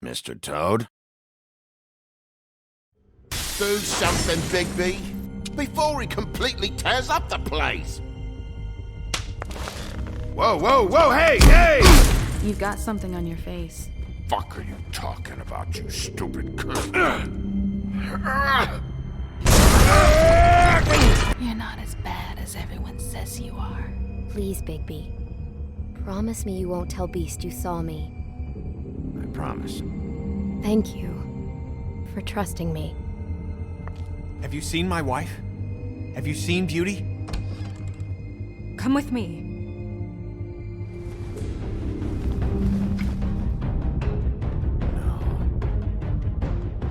Mr. Toad? Do something, Bigby, before he completely tears up the place! Whoa, whoa, whoa, hey, hey! You've got something on your face. Fuck are you talking about, you stupid cunt? You're not as bad as everyone says you are. Please, Bigby. Promise me you won't tell Beast you saw me. I promise. Thank you for trusting me. Have you seen my wife? Have you seen Beauty? Come with me.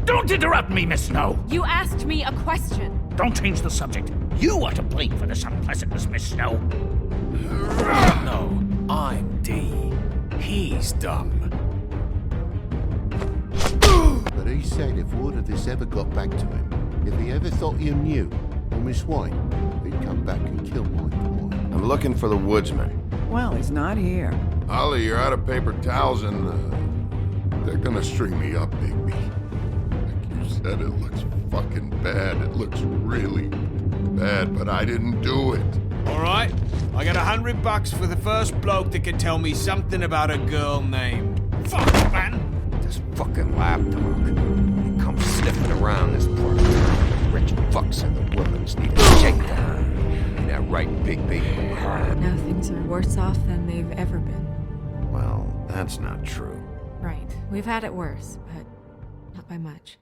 Don't interrupt me, Miss Snow! You asked me a question. Don't change the subject. You are to blame for this unpleasantness, Miss Snow. No, I'm D. He's dumb. But he said if word of this ever got back to him, if he ever thought you knew, or Miss White, he'd come back and kill my boy. I'm looking for the woodsman. Well, he's not here. Ollie, you're out of paper towels and, they're gonna string me up, Bigby. Like you said, it looks fucking bad. It looks really bad, but I didn't do it. All right, I got $100 for the first bloke that can tell me something about a girl named. Fuck, man! This fucking lapdog. He comes sniffing around this part. Rich fucks and the women's need a shakedown. Ain't that right, Bigby? Now things are worse off than they've ever been. Well, that's not true. Right. We've had it worse, but not by much.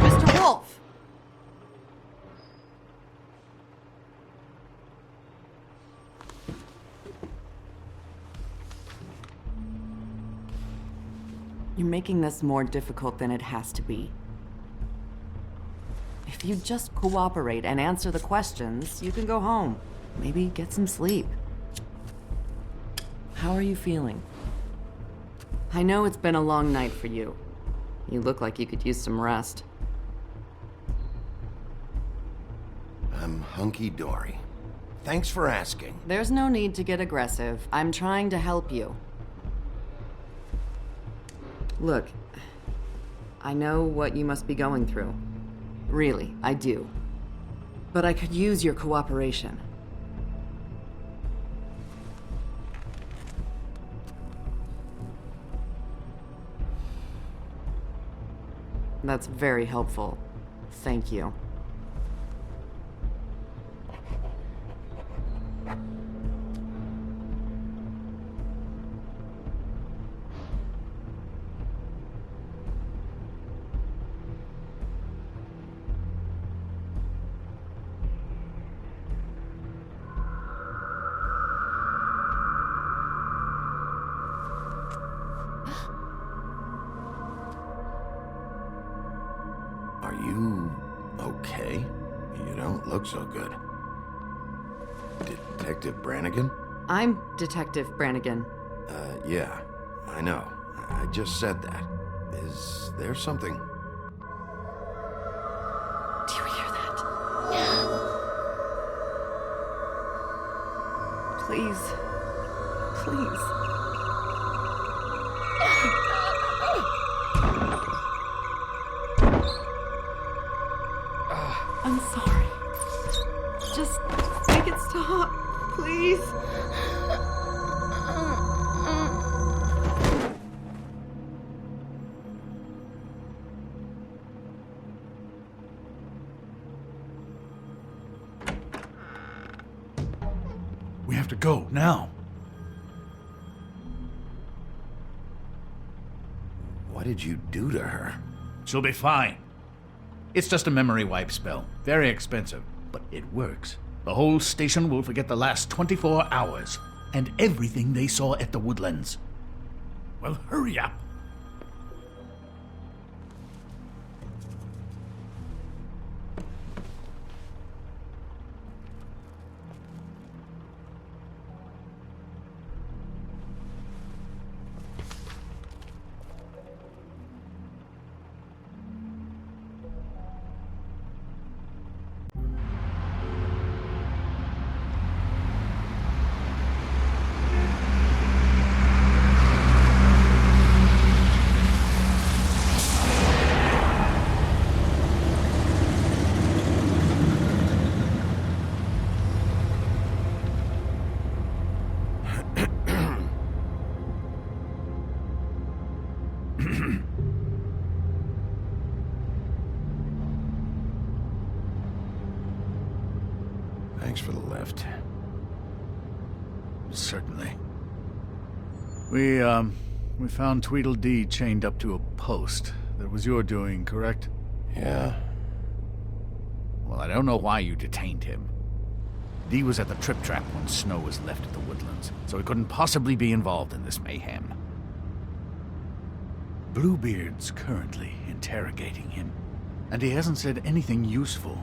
Mr. Wolf! You're making this more difficult than it has to be. If you just cooperate and answer the questions, you can go home. Maybe get some sleep. How are you feeling? I know it's been a long night for you. You look like you could use some rest. I'm hunky-dory. Thanks for asking. There's no need to get aggressive. I'm trying to help you. Look, I know what you must be going through. Really, I do. But I could use your cooperation. That's very helpful. Thank you. Are you okay? You don't look so good. Detective Brannigan? I'm Detective Brannigan. Yeah, I know. I just said that. Is there something? Do you hear that? Please. Please. I'm sorry. Just make it stop, please. We have to go, now. What did you do to her? She'll be fine. It's just a memory wipe spell. Very expensive, but it works. The whole station will forget the last 24 hours and everything they saw at the Woodlands. Well, hurry up. Thanks for the lift. Certainly. We found Tweedledee chained up to a post. That was your doing, correct? Yeah. Well, I don't know why you detained him. Dee was at the Trip Trap when Snow was left at the Woodlands, so he couldn't possibly be involved in this mayhem. Bluebeard's currently interrogating him, and he hasn't said anything useful.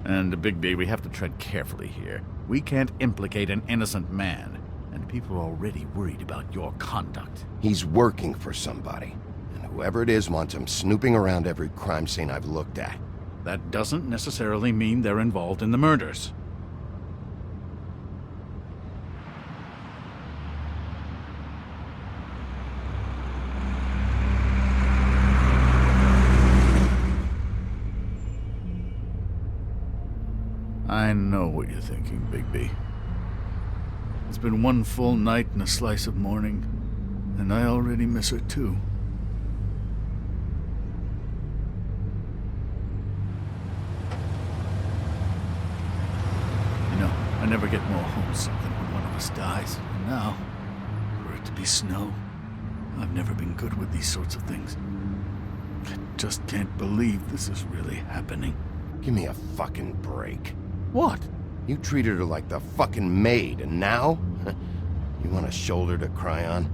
And, Bigby, we have to tread carefully here. We can't implicate an innocent man, and people are already worried about your conduct. He's working for somebody, and whoever it is wants him snooping around every crime scene I've looked at. That doesn't necessarily mean they're involved in the murders. I know what you're thinking, Bigby. It's been one full night and a slice of morning, and I already miss her too. You know, I never get more homesick than when one of us dies. And now, for it to be Snow, I've never been good with these sorts of things. I just can't believe this is really happening. Give me a fucking break. What? You treated her like the fucking maid, and now? You want a shoulder to cry on?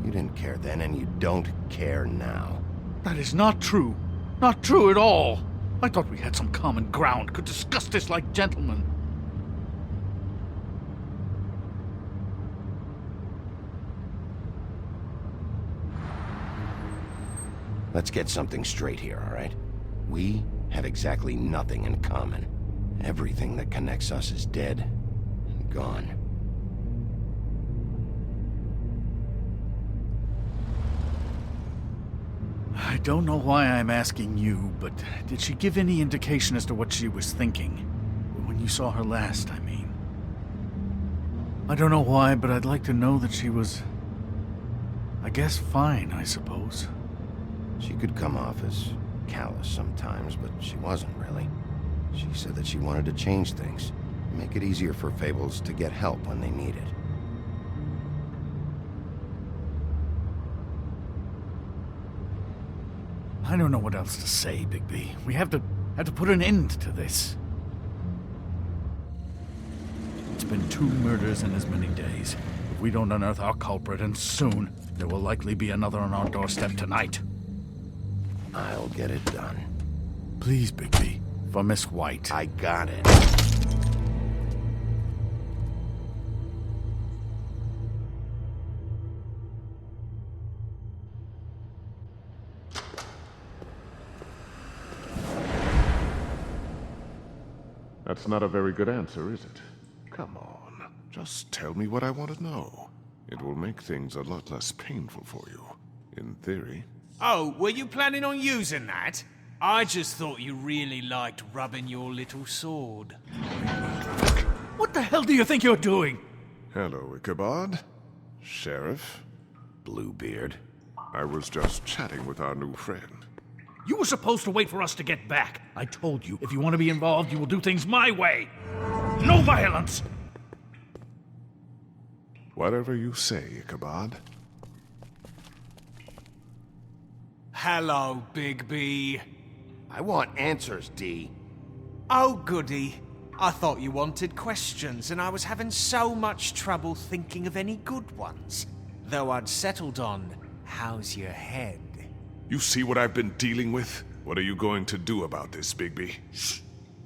You didn't care then, and you don't care now. That is not true. Not true at all. I thought we had some common ground, could discuss this like gentlemen. Let's get something straight here, all right? We have exactly nothing in common. Everything that connects us is dead and gone. I don't know why I'm asking you, but did she give any indication as to what she was thinking? When you saw her last, I mean. I don't know why, but I'd like to know that she was, I guess, fine, I suppose. She could come off as callous sometimes, but she wasn't really. She said that she wanted to change things, make it easier for Fables to get help when they need it. I don't know what else to say, Bigby. We have to put an end to this. It's been 2 murders in as many days. If we don't unearth our culprit, and soon, there will likely be another on our doorstep tonight. I'll get it done. Please, Bigby. For Miss White. I got it. That's not a very good answer, is it? Come on. Just tell me what I want to know. It will make things a lot less painful for you. In theory. Oh, were you planning on using that? I just thought you really liked rubbing your little sword. What the hell do you think you're doing? Hello, Ichabod. Sheriff. Bluebeard. I was just chatting with our new friend. You were supposed to wait for us to get back. I told you, if you want to be involved, you will do things my way. No violence! Whatever you say, Ichabod. Hello, Bigby. I want answers, Dee. Oh, goody. I thought you wanted questions, and I was having so much trouble thinking of any good ones. Though I'd settled on, how's your head? You see what I've been dealing with? What are you going to do about this, Bigby?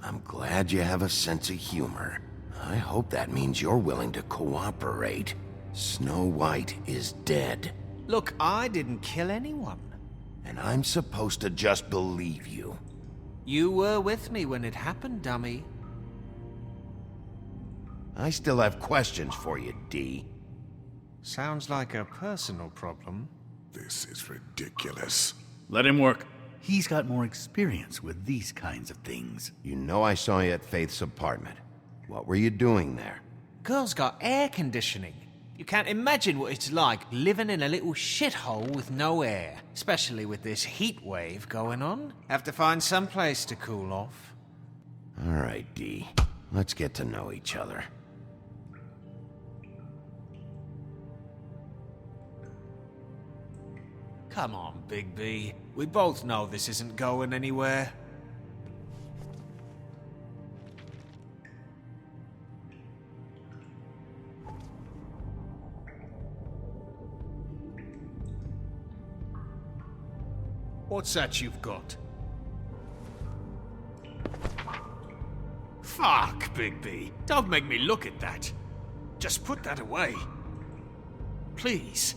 I'm glad you have a sense of humor. I hope that means you're willing to cooperate. Snow White is dead. Look, I didn't kill anyone. And I'm supposed to just believe you. You were with me when it happened, dummy. I still have questions for you, Dee. Sounds like a personal problem. This is ridiculous. Let him work. He's got more experience with these kinds of things. You know I saw you at Faith's apartment. What were you doing there? Girl's got air conditioning. You can't imagine what it's like living in a little shithole with no air. Especially with this heat wave going on. Have to find some place to cool off. All right, Dee. Let's get to know each other. Come on, Bigby. We both know this isn't going anywhere. What's that you've got? Fuck, Bigby. Don't make me look at that. Just put that away. Please.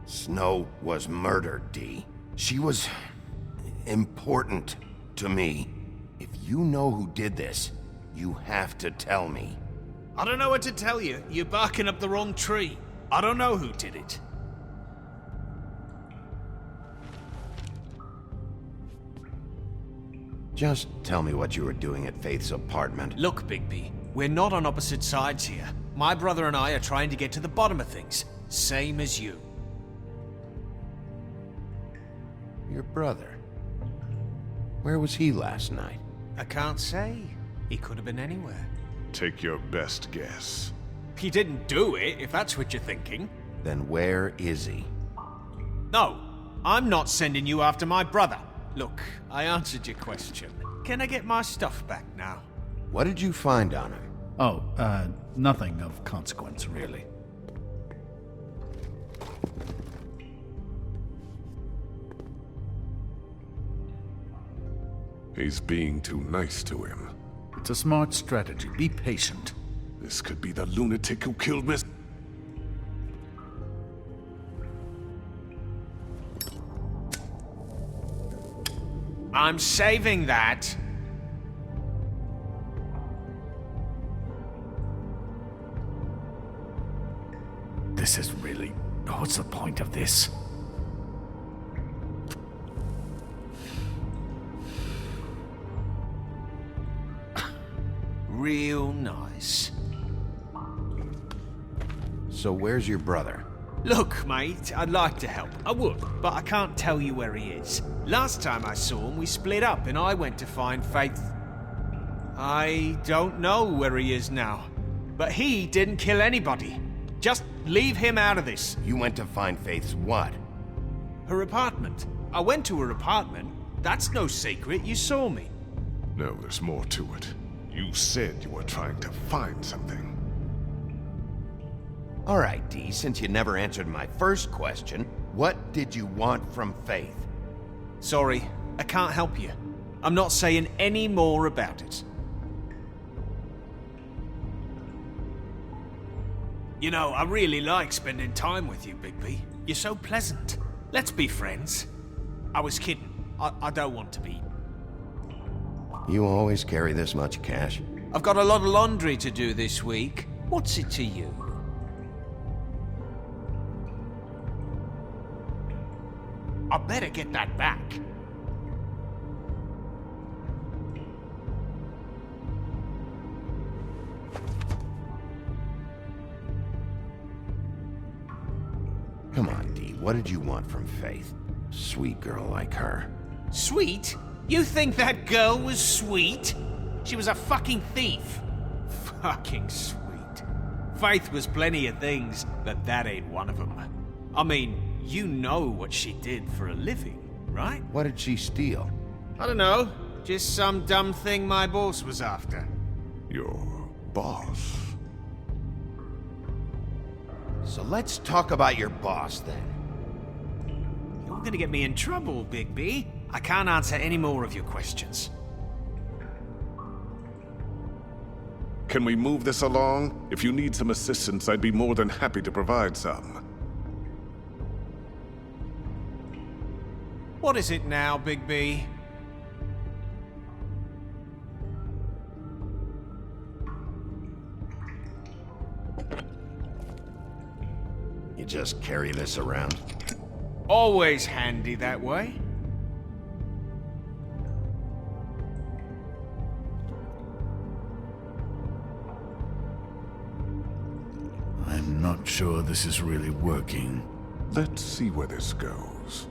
Snow was murdered, Dee. She was important to me. If you know who did this, you have to tell me. I don't know what to tell you. You're barking up the wrong tree. I don't know who did it. Just tell me what you were doing at Faith's apartment. Look, Bigby, we're not on opposite sides here. My brother and I are trying to get to the bottom of things. Same as you. Your brother. Where was he last night? I can't say. He could have been anywhere. Take your best guess. He didn't do it, if that's what you're thinking. Then where is he? No, I'm not sending you after my brother. Look, I answered your question. Can I get my stuff back now? What did you find on him? Oh, nothing of consequence, really. He's being too nice to him. It's a smart strategy. Be patient. This could be the lunatic who killed Miss... I'm saving that. This is really... What's the point of this? Real nice. So where's your brother? Look, mate, I'd like to help. I would, but I can't tell you where he is. Last time I saw him, we split up and I went to find Faith. I don't know where he is now. But he didn't kill anybody. Just leave him out of this. You went to find Faith's what? Her apartment. I went to her apartment. That's no secret. You saw me. No, there's more to it. You said you were trying to find something. All right, Dee, since you never answered my first question, what did you want from Faith? Sorry, I can't help you. I'm not saying any more about it. You know, I really like spending time with you, Bigby. You're so pleasant. Let's be friends. I was kidding. I don't want to be. You always carry this much cash? I've got a lot of laundry to do this week. What's it to you? I better get that back. Come on, Dee, what did you want from Faith? Sweet girl like her. Sweet? You think that girl was sweet? She was a fucking thief. Fucking sweet. Faith was plenty of things, but that ain't one of them. I mean, you know what she did for a living, right? What did she steal? I don't know. Just some dumb thing my boss was after. Your boss? So let's talk about your boss, then. You're gonna get me in trouble, Bigby. I can't answer any more of your questions. Can we move this along? If you need some assistance, I'd be more than happy to provide some. What is it now, Bigby? You just carry this around? Always handy that way. I'm not sure this is really working. Let's see where this goes.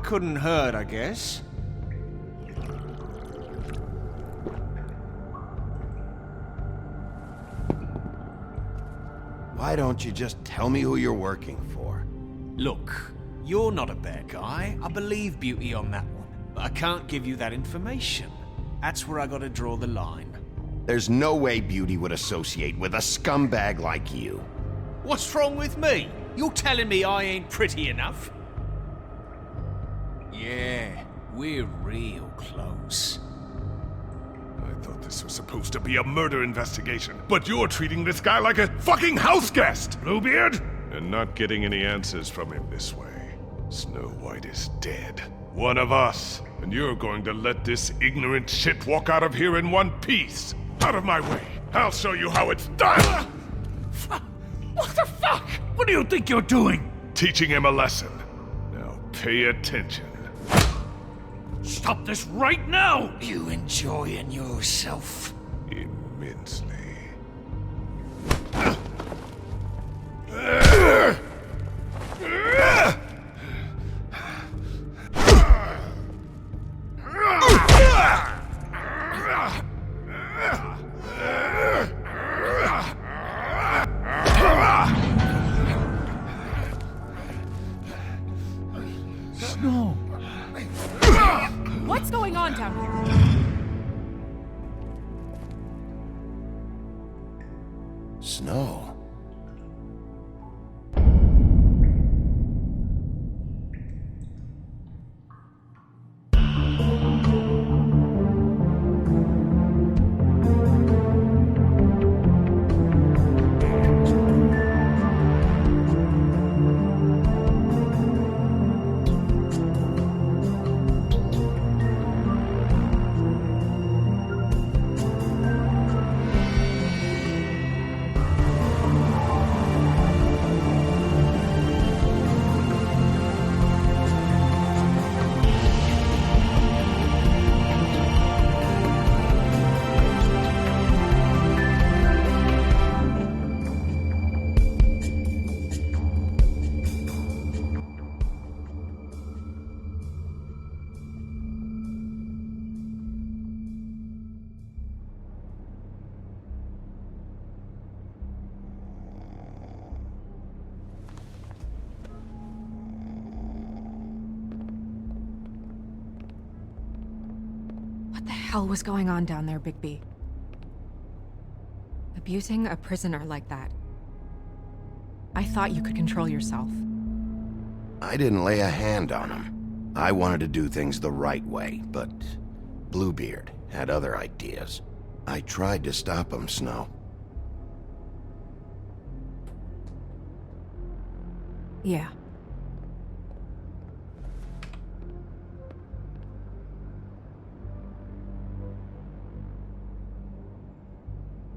Couldn't hurt, I guess. Why don't you just tell me who you're working for? Look, you're not a bad guy. I believe Beauty on that one. But I can't give you that information. That's where I gotta draw the line. There's no way Beauty would associate with a scumbag like you. What's wrong with me? You're telling me I ain't pretty enough? Yeah, we're real close. I thought this was supposed to be a murder investigation, but you're treating this guy like a fucking house guest, Bluebeard! And not getting any answers from him this way. Snow White is dead. One of us. And you're going to let this ignorant shit walk out of here in one piece. Out of my way. I'll show you how it's done! What the fuck? What do you think you're doing? Teaching him a lesson. Now pay attention. Stop this right now! You enjoying yourself? Immensely. Snow! What's going on down here? Snow. What the hell was going on down there, Bigby? Abusing a prisoner like that. I thought you could control yourself. I didn't lay a hand on him. I wanted to do things the right way, but Bluebeard had other ideas. I tried to stop him, Snow. Yeah.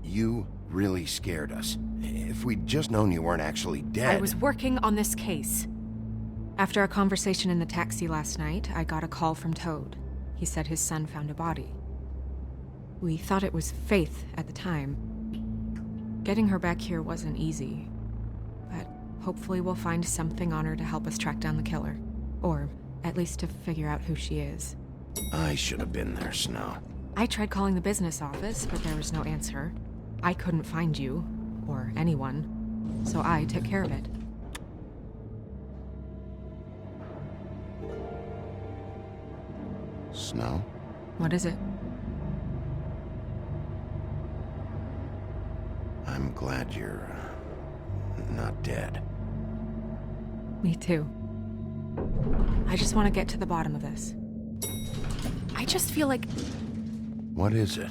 You really scared us. If we'd just known you weren't actually dead... I was working on this case. After our conversation in the taxi last night, I got a call from Toad. He said his son found a body. We thought it was Faith at the time. Getting her back here wasn't easy. But hopefully we'll find something on her to help us track down the killer. Or at least to figure out who she is. I should have been there, Snow. I tried calling the business office, but there was no answer. I couldn't find you, or anyone, so I took care of it. Snow? What is it? I'm glad you're not dead. Me too. I just want to get to the bottom of this. I just feel like What is it?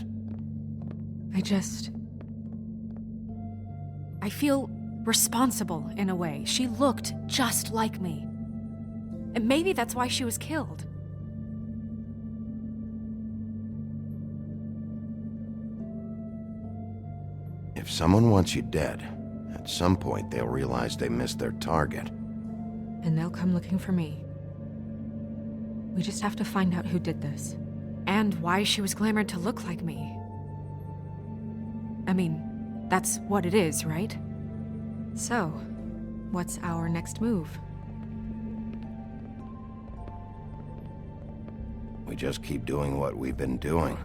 I feel responsible in a way. She looked just like me. And maybe that's why she was killed. If someone wants you dead, at some point they'll realize they missed their target. And they'll come looking for me. We just have to find out who did this. And why she was glamored to look like me. I mean, that's what it is, right? So, what's our next move? We just keep doing what we've been doing.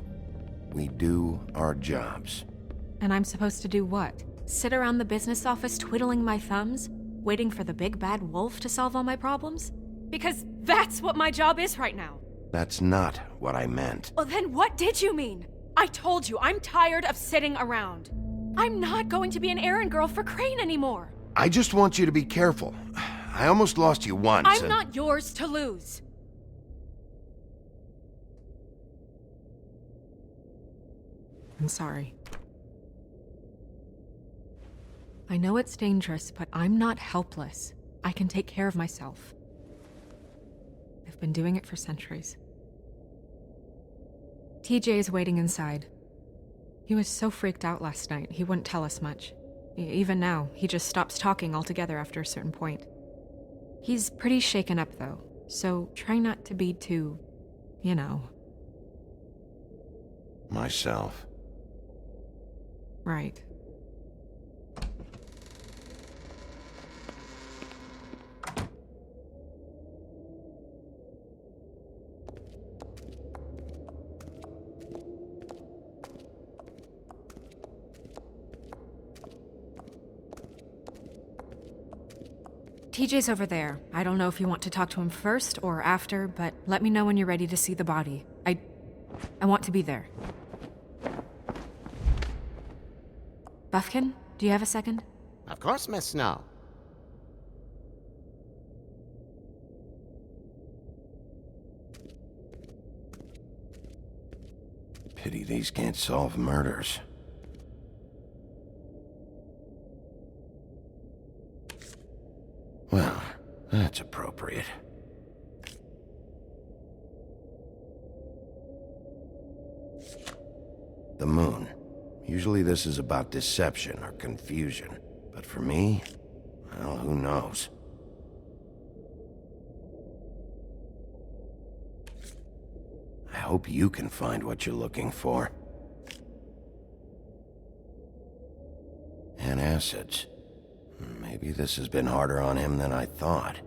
We do our jobs. And I'm supposed to do what? Sit around the business office twiddling my thumbs, waiting for the big bad wolf to solve all my problems? Because that's what my job is right now. That's not what I meant. Well, then what did you mean? I told you, I'm tired of sitting around. I'm not going to be an errand girl for Crane anymore. I just want you to be careful. I almost lost you once. I'm not yours to lose. I'm sorry. I know it's dangerous, but I'm not helpless. I can take care of myself. I've been doing it for centuries. TJ is waiting inside. He was so freaked out last night, he wouldn't tell us much. Even now, he just stops talking altogether after a certain point. He's pretty shaken up, though, so try not to be too, you know. Myself. Right. TJ's over there. I don't know if you want to talk to him first or after, but let me know when you're ready to see the body. I want to be there. Buffkin, do you have a second? Of course, Miss Snow. Pity these can't solve murders. Well, that's appropriate. The moon. Usually this is about deception or confusion. But for me, well, who knows? I hope you can find what you're looking for. And acids. Maybe this has been harder on him than I thought.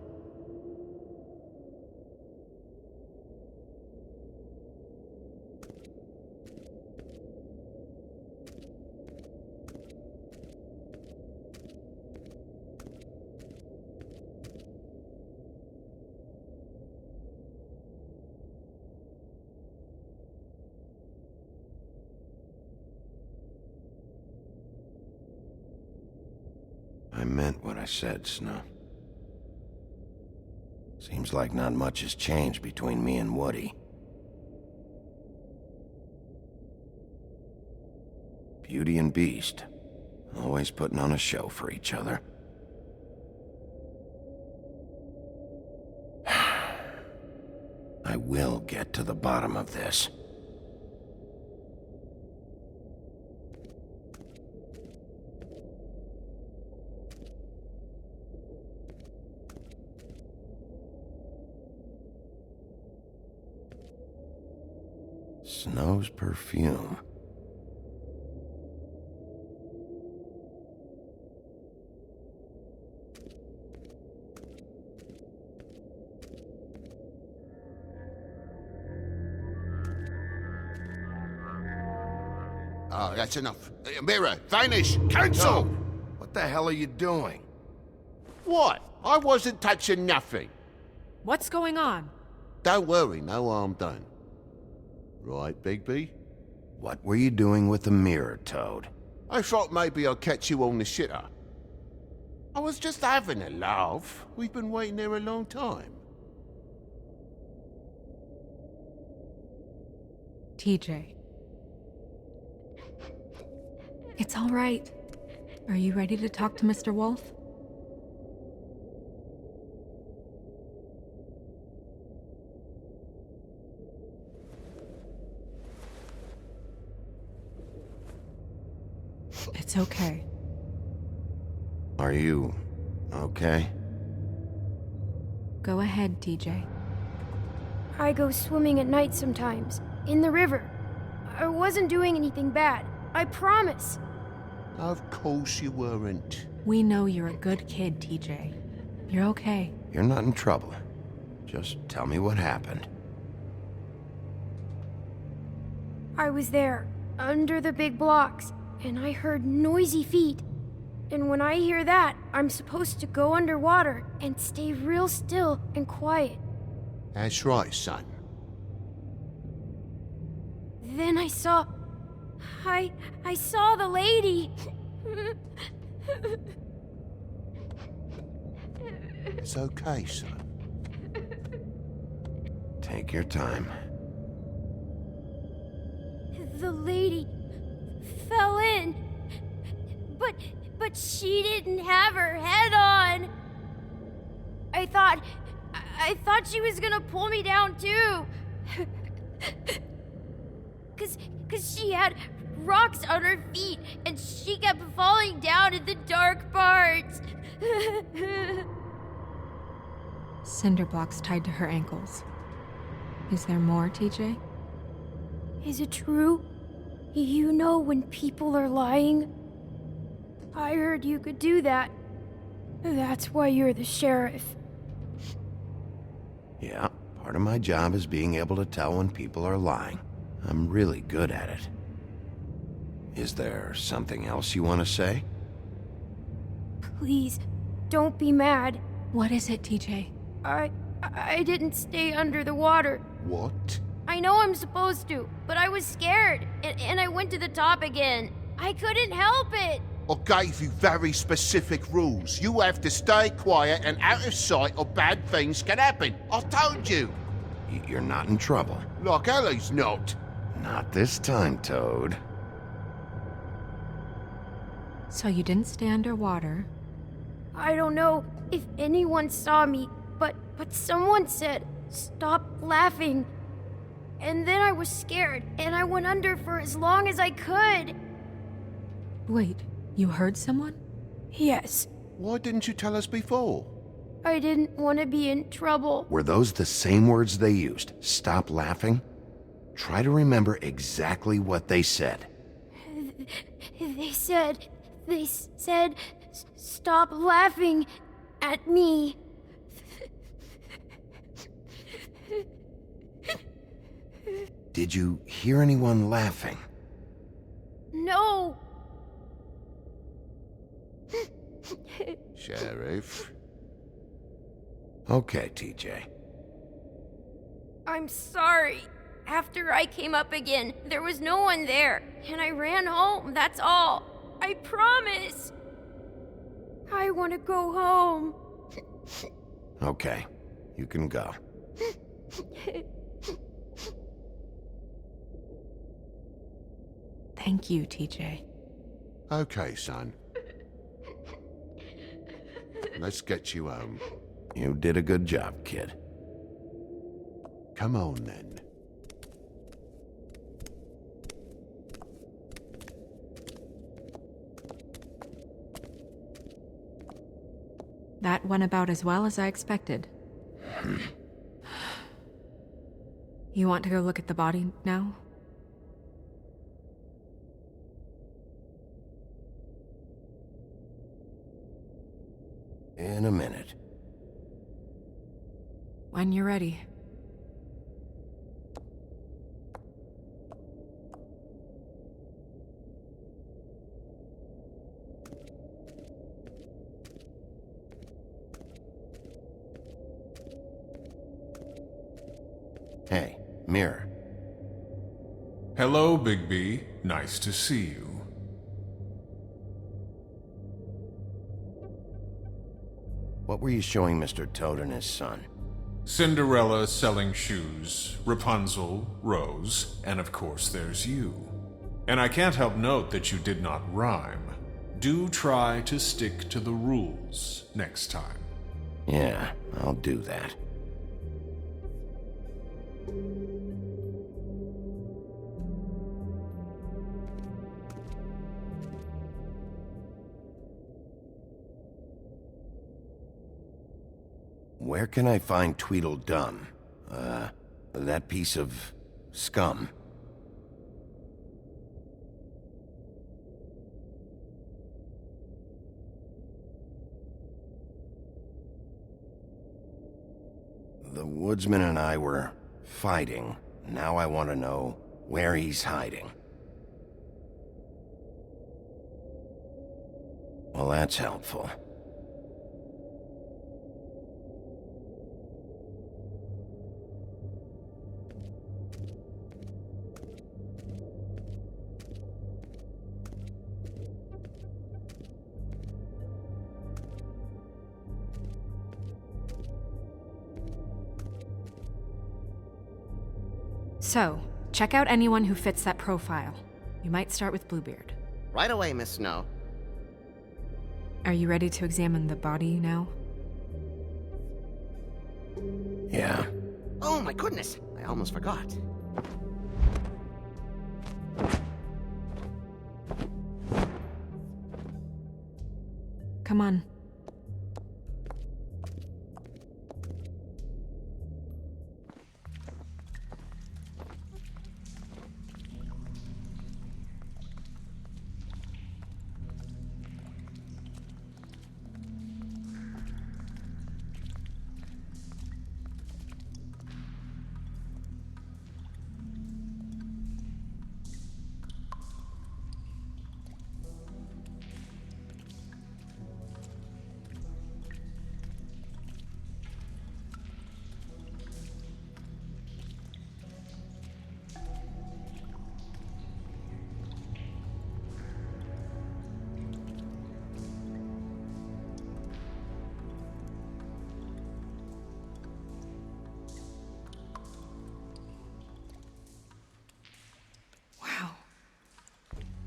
I meant what I said, Snow. Seems like not much has changed between me and Woody. Beauty and Beast, always putting on a show for each other. I will get to the bottom of this. Snow's perfume. Oh, that's enough. Mirror, vanish, cancel! Toad, what the hell are you doing? What? I wasn't touching nothing. What's going on? Don't worry, no harm done. Right, Bigby? What were you doing with the mirror, Toad? I thought maybe I'd catch you on the shitter. I was just having a laugh. We've been waiting there a long time. TJ. It's all right. Are you ready to talk to Mr. Wolf? It's okay. Are you okay? Go ahead, TJ. I go swimming at night sometimes, in the river. I wasn't doing anything bad, I promise. Of course you weren't. We know you're a good kid, TJ. You're okay. You're not in trouble. Just tell me what happened. I was there, under the big blocks, and I heard noisy feet. And when I hear that, I'm supposed to go underwater and stay real still and quiet. That's right, son. Then I saw the lady. It's okay, son. Take your time. The lady fell in. But she didn't have her head on. I thought she was gonna pull me down too. Cause she had rocks on her feet and she kept falling down in the dark parts. Cinder blocks tied to her ankles. Is there more, TJ? Is it true? You know when people are lying? I heard you could do that. That's why you're the sheriff. Yeah, part of my job is being able to tell when people are lying. I'm really good at it. Is there something else you want to say? Please, don't be mad. What is it, TJ? I didn't stay under the water. What? I know I'm supposed to, but I was scared, and I went to the top again. I couldn't help it. I gave you very specific rules. You have to stay quiet and out of sight or bad things can happen. I told you. You're not in trouble. Like Ellie's not. Not this time, Toad. So you didn't stay underwater. I don't know if anyone saw me, but someone said, "Stop laughing." And then I was scared, and I went under for as long as I could. Wait, you heard someone? Yes, Why didn't you tell us before? I didn't want to be in trouble. Were those the same words they used? Stop laughing? Try to remember exactly what they said. They said, "Stop laughing at me." Did you hear anyone laughing? No. Sheriff? Okay, TJ. I'm sorry. After I came up again, there was no one there, and I ran home, that's all. I promise. I want to go home. Okay, you can go. Thank you, TJ. Okay, son. Let's get you home. You did a good job, kid. Come on, then. That went about as well as I expected. You want to go look at the body now? In a minute. When you're ready. Hey, Mirror. Hello, Bigby. Nice to see you. What were you showing Mr. Toad and his son? Cinderella selling shoes, Rapunzel, Rose, and of course there's you. And I can't help note that you did not rhyme. Do try to stick to the rules next time. Yeah, I'll do that. Where can I find Tweedledum? That piece of scum. The woodsman and I were fighting. Now I want to know where he's hiding. Well, that's helpful. So, check out anyone who fits that profile. You might start with Bluebeard. Right away, Miss Snow. Are you ready to examine the body now? Yeah. Oh my goodness, I almost forgot. Come on.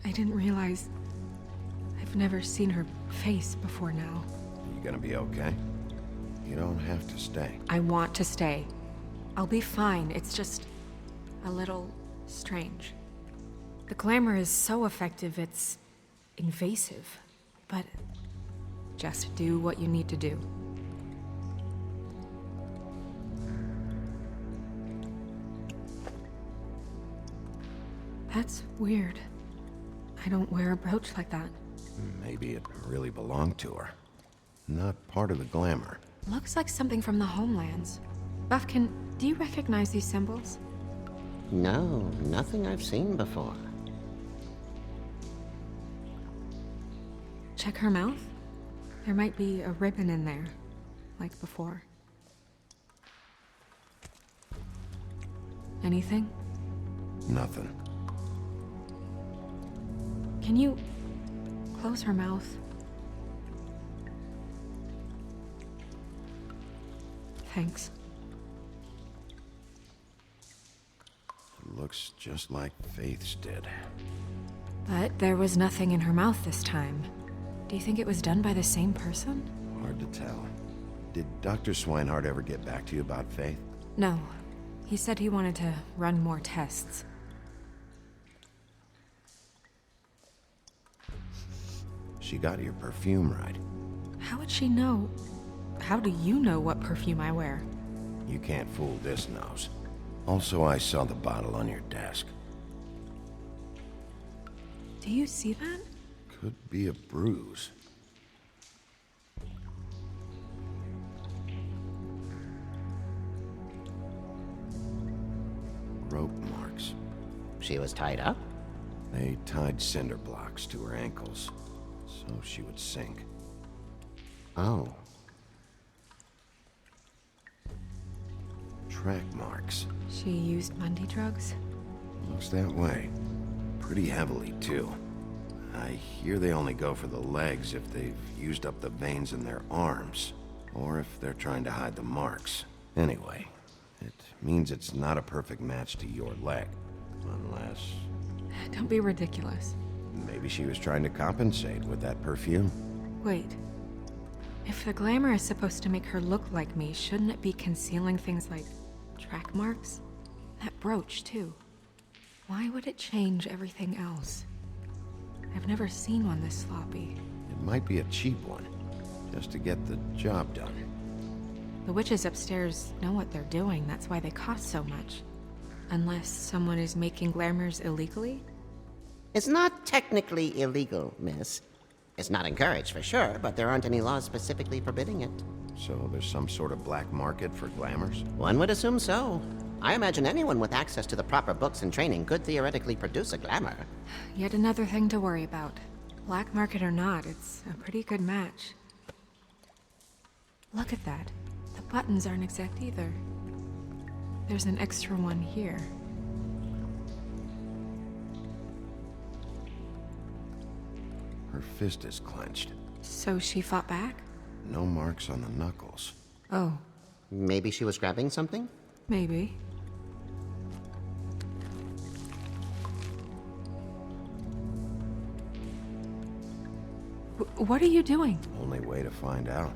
I didn't realize I've never seen her face before now. You gonna be okay? You don't have to stay. I want to stay. I'll be fine. It's just a little strange. The glamour is so effective, it's invasive. But just do what you need to do. That's weird. I don't wear a brooch like that. Maybe it really belonged to her. Not part of the glamour. Looks like something from the homelands. Buffkin, do you recognize these symbols? No, nothing I've seen before. Check her mouth. There might be a ribbon in there, like before. Anything? Nothing. Can you close her mouth? Thanks. It looks just like Faith's did. But there was nothing in her mouth this time. Do you think it was done by the same person? Hard to tell. Did Dr. Swinehart ever get back to you about Faith? No. He said he wanted to run more tests. She got your perfume right. How would she know? How do you know what perfume I wear? You can't fool this nose. Also, I saw the bottle on your desk. Do you see that? Could be a bruise. Rope marks. She was tied up? They tied cinder blocks to her ankles, so she would sink. Oh. track marks. She used Mundy drugs? Looks that way. Pretty heavily, too. I hear they only go for the legs if they've used up the veins in their arms, or if they're trying to hide the marks. Anyway, it means it's not a perfect match to your leg, unless... Don't be ridiculous. Maybe she was trying to compensate with that perfume. Wait. If the glamour is supposed to make her look like me, shouldn't it be concealing things like track marks? That brooch, too. Why would it change everything else? I've never seen one this sloppy. It might be a cheap one, just to get the job done. The witches upstairs know what they're doing, that's why they cost so much. Unless someone is making glamours illegally? It's not technically illegal, miss. It's not encouraged for sure, but there aren't any laws specifically forbidding it. So there's some sort of black market for glamours? One would assume so. I imagine anyone with access to the proper books and training could theoretically produce a glamour. Yet another thing to worry about. Black market or not, it's a pretty good match. Look at that. The buttons aren't exact either. There's an extra one here. Her fist is clenched. So she fought back? No marks on the knuckles. Oh. Maybe she was grabbing something? Maybe. What are you doing? Only way to find out.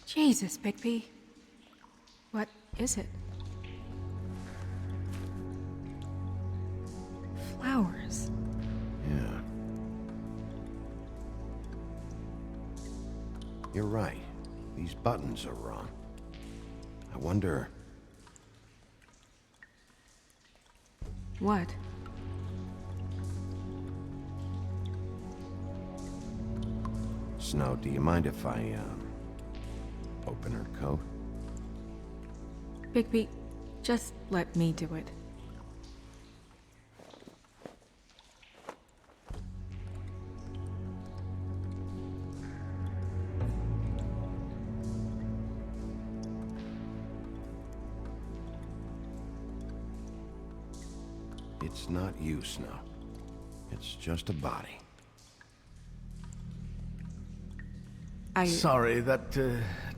Jesus, Bigby. What is it? Flowers. Yeah. You're right. These buttons are wrong. I wonder... What? Snow, do you mind if I, open her coat? Bigby, just let me do it. It's not you, Snow. It's just a body. Sorry, that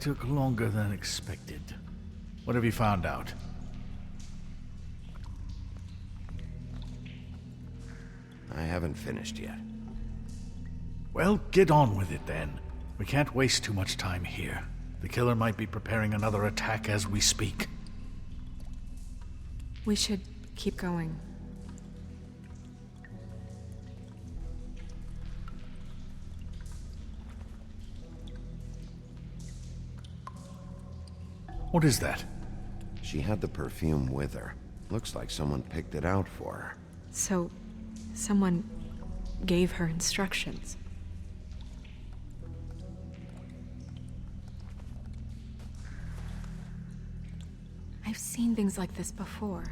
took longer than expected. What have you found out? I haven't finished yet. Well, get on with it then. We can't waste too much time here. The killer might be preparing another attack as we speak. We should keep going. What is that? She had the perfume with her. Looks like someone picked it out for her. So, someone gave her instructions. I've seen things like this before.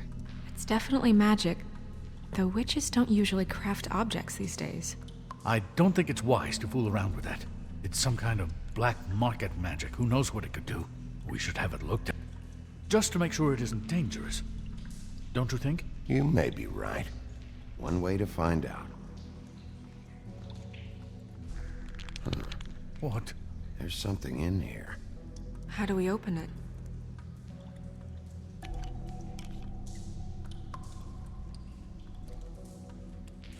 It's definitely magic, though witches don't usually craft objects these days. I don't think it's wise to fool around with that. It's some kind of black market magic. Who knows what it could do? We should have it looked at, just to make sure it isn't dangerous. Don't you think? You may be right. One way to find out. What? There's something in here. How do we open it?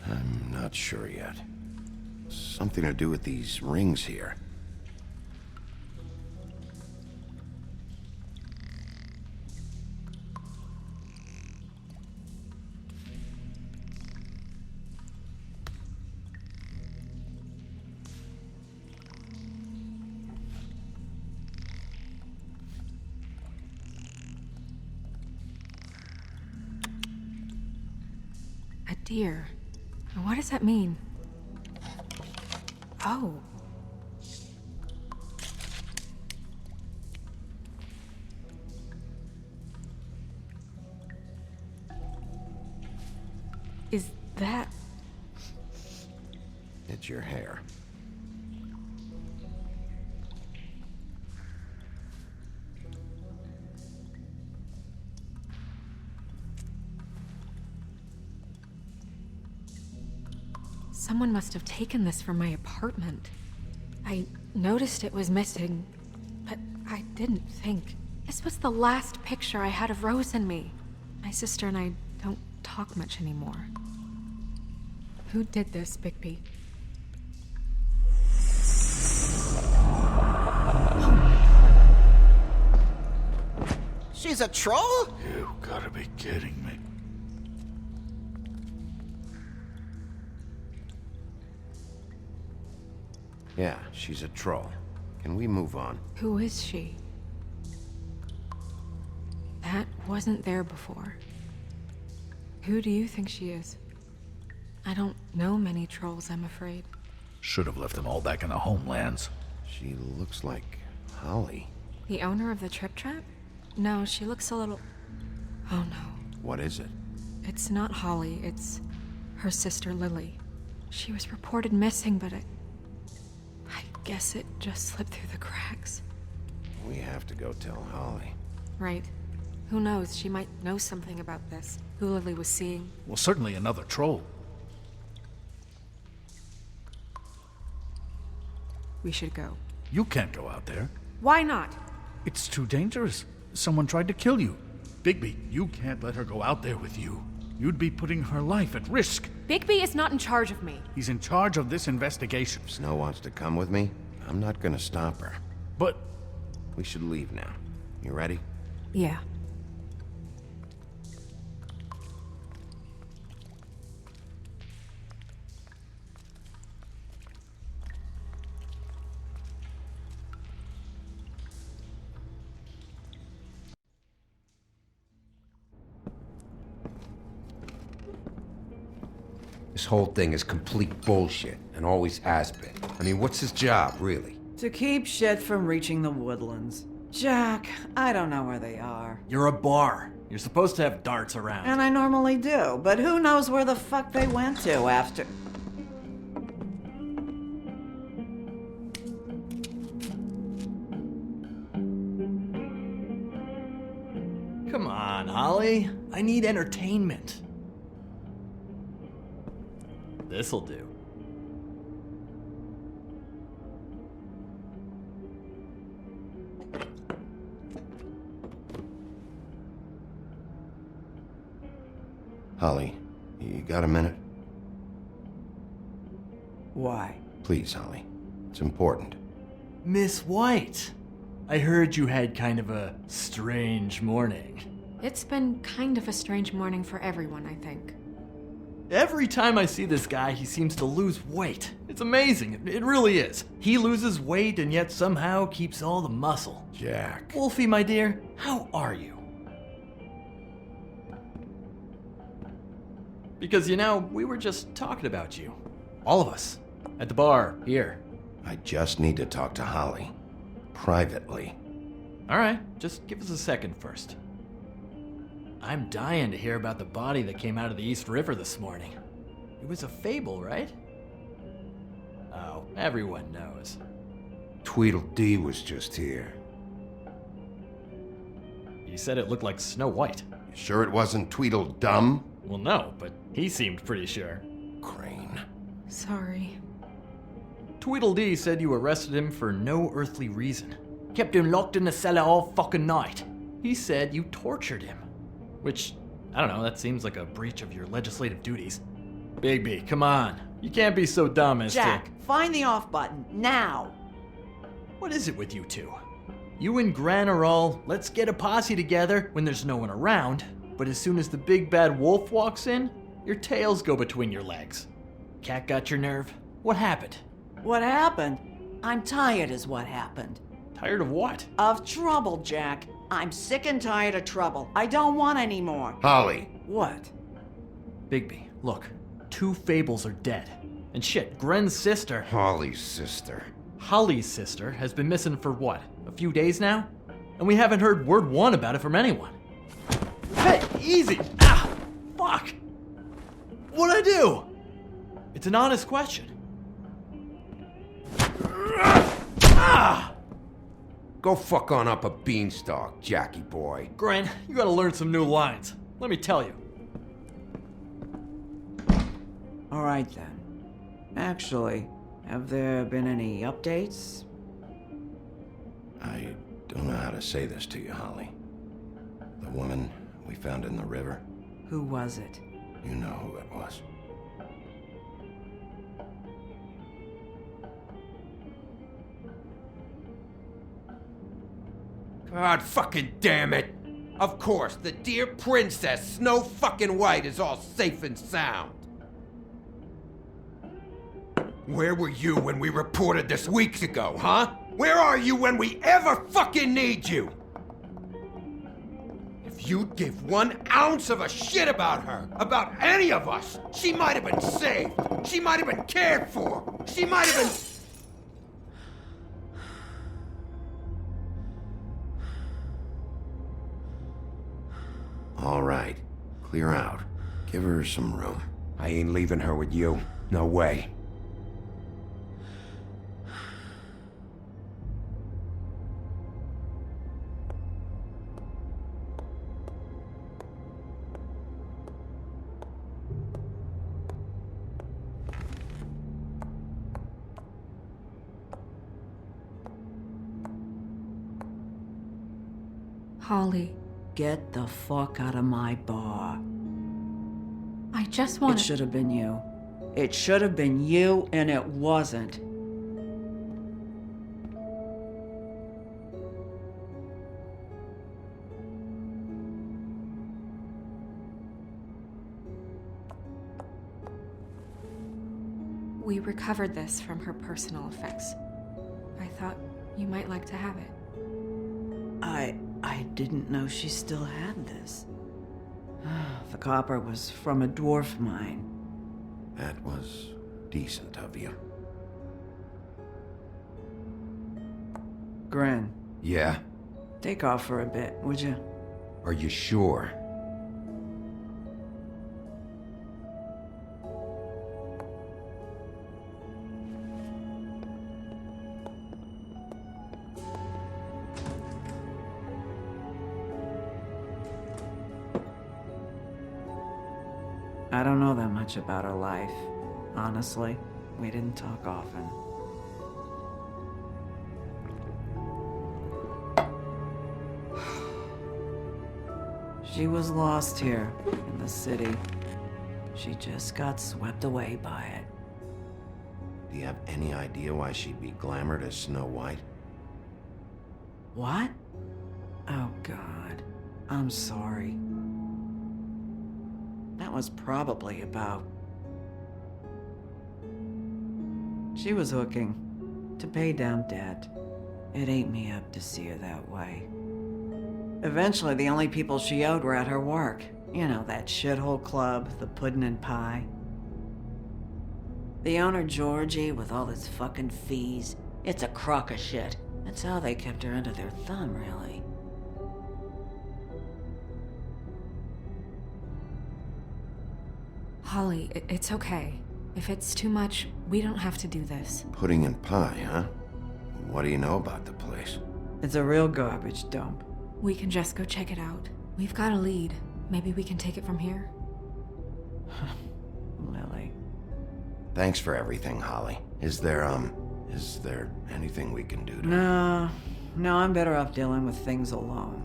I'm not sure yet. Something to do with these rings here. A deer. What does that mean? Oh. Is that... It's your hair. Someone must have taken this from my apartment. I noticed it was missing, but I didn't think. This was the last picture I had of Rose and me. My sister and I don't talk much anymore. Who did this, Bigby? She's a troll? You gotta be kidding me. Yeah, she's a troll. Can we move on? Who is she? That wasn't there before. Who do you think she is? I don't know many trolls, I'm afraid. Should have left them all back in the homelands. She looks like Holly. The owner of the Trip Trap? No, she looks a little... Oh no. What is it? It's not Holly, it's her sister Lily. She was reported missing, but I guess it just slipped through the cracks. We have to go tell Holly. Right. Who knows, she might know something about this. Who Lily was seeing. Well, certainly another troll. We should go. You can't go out there. Why not? It's too dangerous. Someone tried to kill you. Bigby, you can't let her go out there with you. You'd be putting her life at risk. Bigby is not in charge of me. He's in charge of this investigation. Snow wants to come with me. I'm not gonna stop her. But... We should leave now. You ready? Yeah. This whole thing is complete bullshit, and always has been. I mean, what's his job, really? To keep shit from reaching the woodlands. Jack, I don't know where they are. You're a bar. You're supposed to have darts around. And I normally do, but who knows where the fuck they went to after... Come on, Holly. I need entertainment. This'll do. Holly, you got a minute? Why? Please, Holly. It's important. Miss White, I heard you had kind of a strange morning. It's been kind of a strange morning for everyone, I think. Every time I see this guy, he seems to lose weight. It's amazing. It really is. He loses weight and yet somehow keeps all the muscle. Jack. Wolfie, my dear, how are you? Because, you know, we were just talking about you. All of us. At the bar, here. I just need to talk to Holly. Privately. Alright, just give us a second first. I'm dying to hear about the body that came out of the East River this morning. It was a fable, right? Oh, everyone knows. Tweedledee was just here. He said it looked like Snow White. You sure it wasn't Tweedledum? Well, no, but he seemed pretty sure. Crane. Sorry. Tweedledee said you arrested him for no earthly reason. Kept him locked in the cellar all fucking night. He said you tortured him. Which, I don't know, that seems like a breach of your legislative duties. Bigby, come on. You can't be so dumb as Jack, find the off button, now! What is it with you two? You and Gran are all, let's get a posse together when there's no one around, but as soon as the big bad wolf walks in, your tails go between your legs. Cat got your nerve? What happened? What happened? I'm tired is what happened. Tired of what? Of trouble, Jack. I'm sick and tired of trouble. I don't want any more. Holly. What? Bigby, look. 2 Fables are dead. And shit, Gren's sister... Holly's sister. Holly's sister has been missing for what? A few days now? And we haven't heard word one about it from anyone. Hey, easy! Ah! Fuck! What'd I do? It's an honest question. Ah! Go fuck on up a beanstalk, Jackie boy. Gren, you gotta learn some new lines. Let me tell you. All right then. Actually, have there been any updates? I don't know how to say this to you, Holly. The woman we found in the river, Who was it? you know who it was. God fucking damn it! Of course, the dear Princess Snow fucking White is all safe and sound. Where were you when we reported this weeks ago, huh? Where are you when we ever fucking need you? If you'd give 1 ounce of a shit about her, about any of us, she might have been saved. She might have been cared for. She might have been... All right, clear out. Give her some room. I ain't leaving her with you. No way. Holly, Get the fuck out of my bar. I just want It should have been you. It should have been you, and it wasn't. We recovered this from her personal effects. I thought you might like to have it. I didn't know she still had this. The copper was from a dwarf mine. That was decent of you. Gren, Yeah? take off for a bit, would you? Are you sure? I don't know that much about her life. Honestly, we didn't talk often. She was lost here in the city. She just got swept away by it. Do you have any idea why she'd be glamored as Snow White? What? Oh, God. I'm sorry. That was probably about... She was hooking to pay down debt. It ate me up to see her that way. Eventually, the only people she owed were at her work. You know, that shithole club, the Puddin' and Pie. The owner, Georgie, with all his fucking fees, it's a crock of shit. That's how they kept her under their thumb, really. Holly, it's okay. If it's too much, we don't have to do this. Pudding and pie, huh? What do you know about the place? It's a real garbage dump. We can just go check it out. We've got a lead. Maybe we can take it from here. Lily. Thanks for everything, Holly. Is there anything we can do to... No, I'm better off dealing with things alone.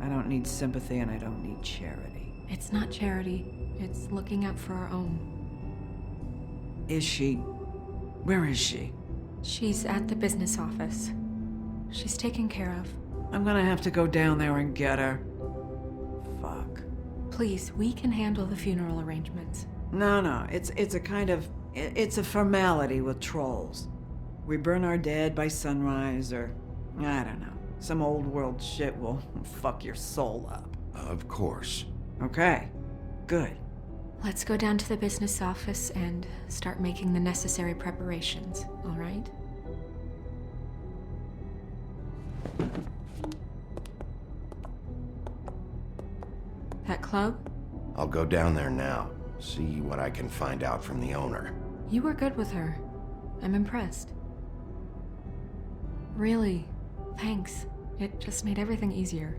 I don't need sympathy and I don't need charity. It's not charity. It's looking out for our own. Is she... Where is she? She's at the business office. She's taken care of. I'm gonna have to go down there and get her. Fuck. Please, we can handle the funeral arrangements. No, it's a kind of... It's a formality with trolls. We burn our dead by sunrise, or... I don't know. Some old world shit will fuck your soul up. Of course. Okay. Good. Let's go down to the business office and start making the necessary preparations, all right? That club? I'll go down there now. See what I can find out from the owner. You were good with her. I'm impressed. Really, thanks. It just made everything easier.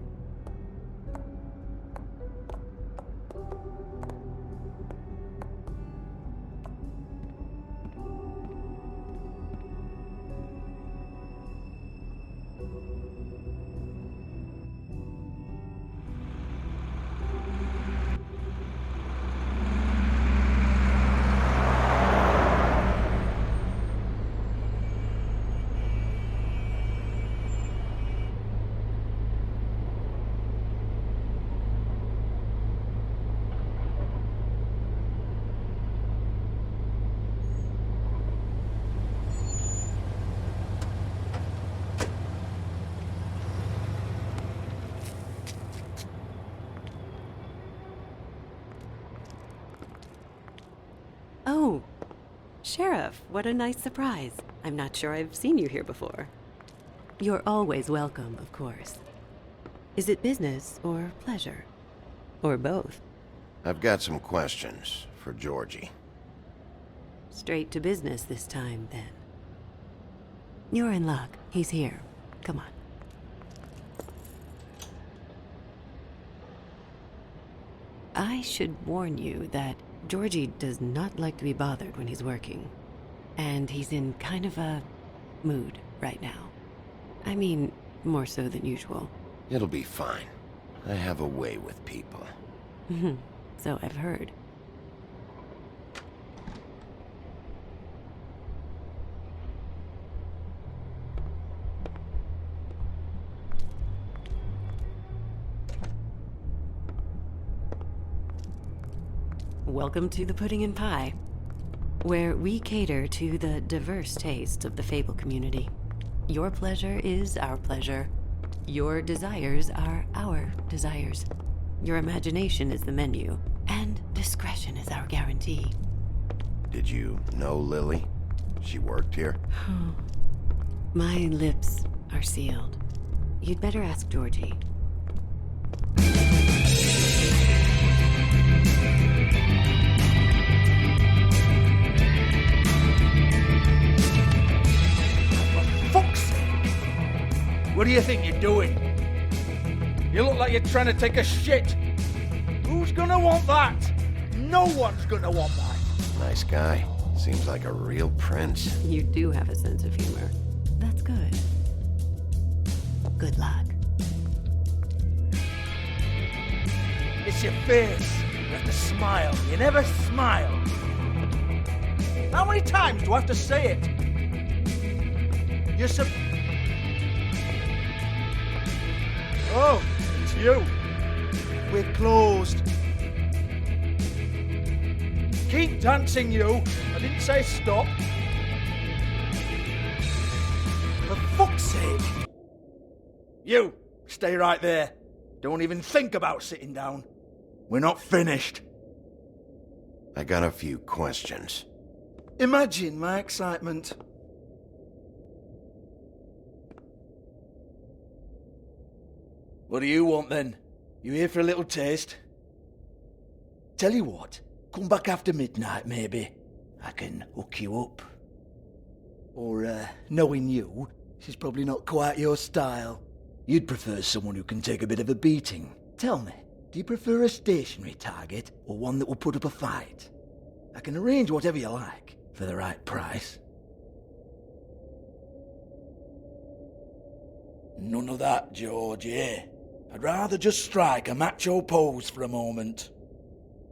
Sheriff, what a nice surprise. I'm not sure I've seen you here before. You're always welcome, of course. Is it business or pleasure? Or both? I've got some questions for Georgie. Straight to business this time, then. You're in luck. He's here. Come on. I should warn you that Georgie does not like to be bothered when he's working. And he's in kind of a mood right now. I mean, more so than usual. It'll be fine. I have a way with people. So I've heard. Welcome to the Pudding and Pie, where we cater to the diverse tastes of the Fable community. Your pleasure is our pleasure. Your desires are our desires. Your imagination is the menu, and discretion is our guarantee. Did you know Lily? She worked here? My lips are sealed. You'd better ask Georgie. What do you think you're doing? You look like you're trying to take a shit. Who's gonna want that? No one's gonna want that. Nice guy. Seems like a real prince. You do have a sense of humor. That's good. Good luck. It's your face. You have to smile. You never smile. How many times do I have to say it? You're Oh, it's you. We're closed. Keep dancing, you. I didn't say stop. For fuck's sake. You, stay right there. Don't even think about sitting down. We're not finished. I got a few questions. Imagine my excitement. What do you want then? You here for a little taste? Tell you what, come back after midnight maybe. I can hook you up. Or, knowing you, this is probably not quite your style. You'd prefer someone who can take a bit of a beating. Tell me, do you prefer a stationary target or one that will put up a fight? I can arrange whatever you like for the right price. None of that, George, eh? I'd rather just strike a macho pose for a moment.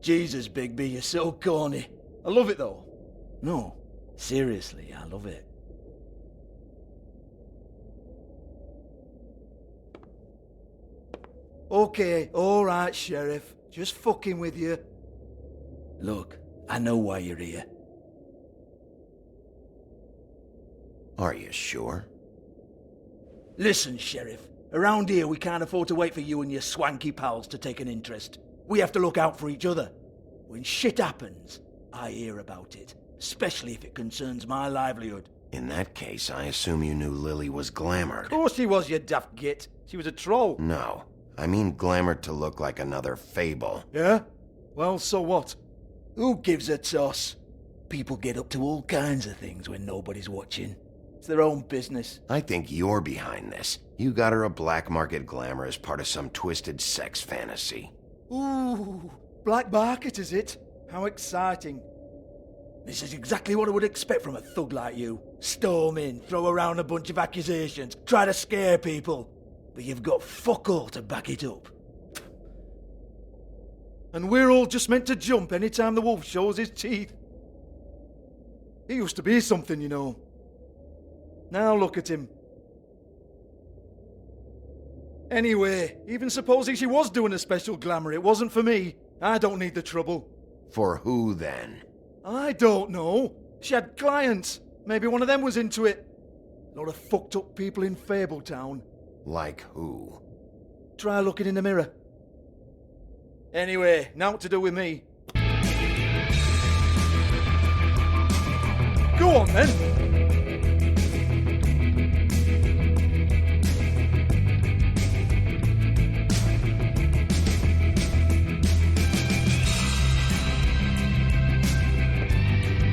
Jesus, Bigby, you're so corny. I love it, though. No, seriously, I love it. Okay, alright, Sheriff. Just fucking with you. Look, I know why you're here. Are you sure? Listen, Sheriff. Around here, we can't afford to wait for you and your swanky pals to take an interest. We have to look out for each other. When shit happens, I hear about it. Especially if it concerns my livelihood. In that case, I assume you knew Lily was glamored. Of course she was, you daft git. She was a troll. No. I mean glamored to look like another Fable. Yeah? Well, so what? Who gives a toss? People get up to all kinds of things when nobody's watching. It's their own business. I think you're behind this. You got her a black market glamour as part of some twisted sex fantasy. Ooh, black market is it? How exciting. This is exactly what I would expect from a thug like you. Storm in, throw around a bunch of accusations, try to scare people. But you've got fuck all to back it up. And we're all just meant to jump any time the wolf shows his teeth. He used to be something, you know. Now look at him. Anyway, even supposing she was doing a special glamour, it wasn't for me. I don't need the trouble. For who, then? I don't know. She had clients. Maybe one of them was into it. A lot of fucked up people in Fabletown. Like who? Try looking in the mirror. Anyway, now what to do with me. Go on then.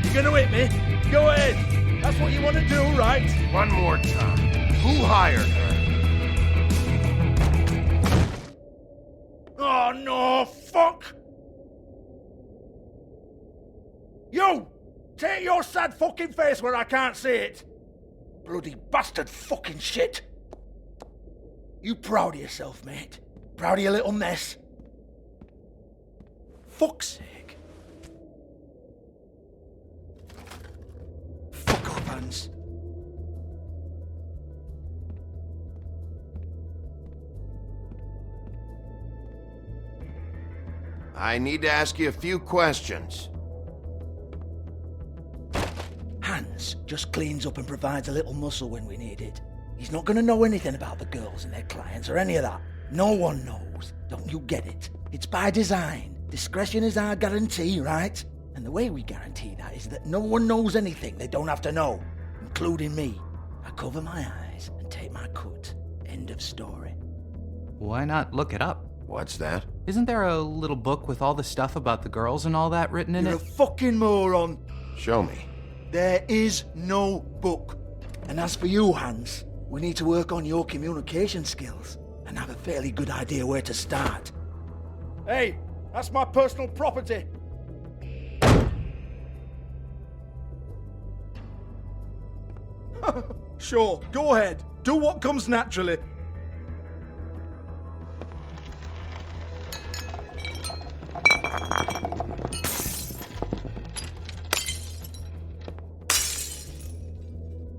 You gonna hit me? Go ahead. That's what you want to do, right? One more time. Who hired her? Oh no, fuck! You! Take your sad fucking face where I can't see it! Bloody bastard fucking shit! You proud of yourself, mate? Proud of your little mess? Fuck's sake. Fuck off, Hans. I need to ask you a few questions. Hans just cleans up and provides a little muscle when we need it. He's not gonna know anything about the girls and their clients or any of that. No one knows. Don't you get it? It's by design. Discretion is our guarantee, right? And the way we guarantee that is that no one knows anything they don't have to know, including me. I cover my eyes and take my cut. End of story. Why not look it up? What's that? Isn't there a little book with all the stuff about the girls and all that written in You're it? a fucking moron. Show me. There is no book. And as for you, Hans, we need to work on your communication skills and have a fairly good idea where to start. Hey, that's my personal property. Sure, go ahead. Do what comes naturally.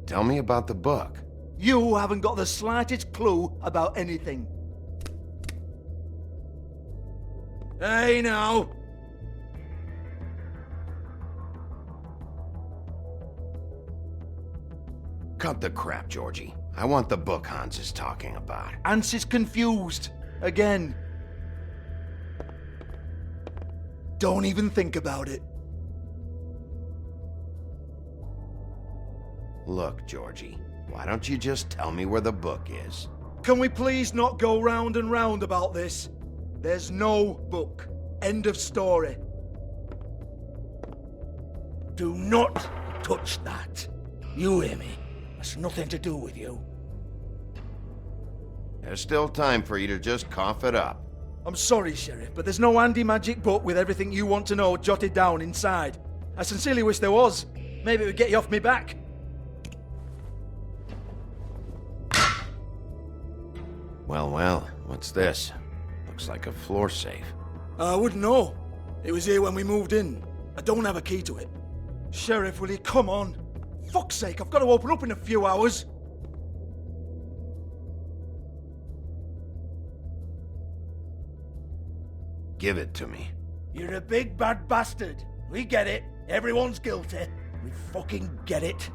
Tell me about the book. You haven't got the slightest clue about anything. Hey, now. Cut the crap, Georgie. I want the book Hans is talking about. Hans is confused. Again. Don't even think about it. Look, Georgie, why don't you just tell me where the book is? Can we please not go round and round about this? There's no book. End of story. Do not touch that. You hear me? That's nothing to do with you. There's still time for you to just cough it up. I'm sorry, Sheriff, but there's no handy magic book with everything you want to know jotted down inside. I sincerely wish there was. Maybe it would get you off me back. Well, what's this? Looks like a floor safe. I wouldn't know. It was here when we moved in. I don't have a key to it. Sheriff, will you come on? Fuck's sake, I've got to open up in a few hours. Give it to me. You're a big bad bastard. We get it. Everyone's guilty. We fucking get it.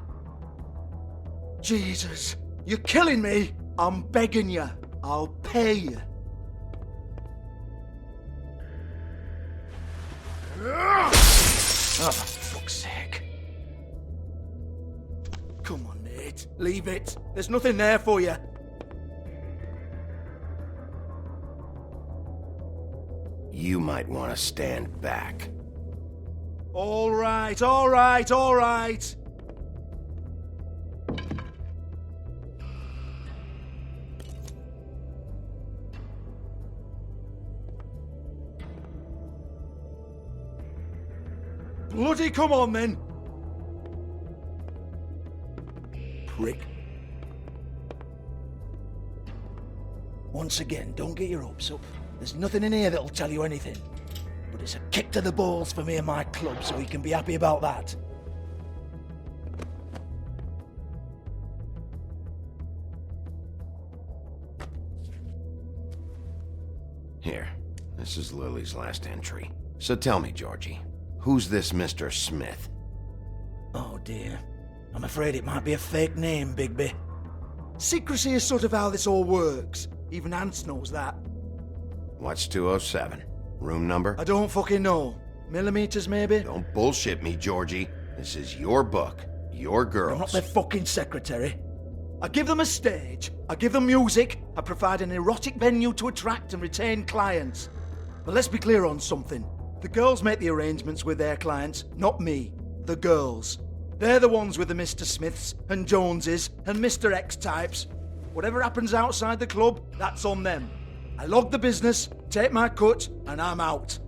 Jesus, you're killing me. I'm begging you. I'll pay you. Oh, for fuck's sake. Come on, Nate. Leave it. There's nothing there for you. You might want to stand back. All right, all right, all right. Bloody come on, then. Prick. Once again, don't get your hopes up. There's nothing in here that'll tell you anything. But it's a kick to the balls for me and my club, so he can be happy about that. Here, this is Lily's last entry. So tell me, Georgie, who's this Mr. Smith? Oh dear. I'm afraid it might be a fake name, Bigby. Secrecy is sort of how this all works. Even Hans knows that. What's 207? Room number? I don't fucking know. Millimeters, maybe? Don't bullshit me, Georgie. This is your book. your girls. I'm not their fucking secretary. I give them a stage, I give them music, I provide an erotic venue to attract and retain clients. But let's be clear on something. The girls make the arrangements with their clients, not me. The girls. They're the ones with the Mr. Smiths and Joneses and Mr. X types. Whatever happens outside the club, that's on them. I log the business, take my cut, and I'm out.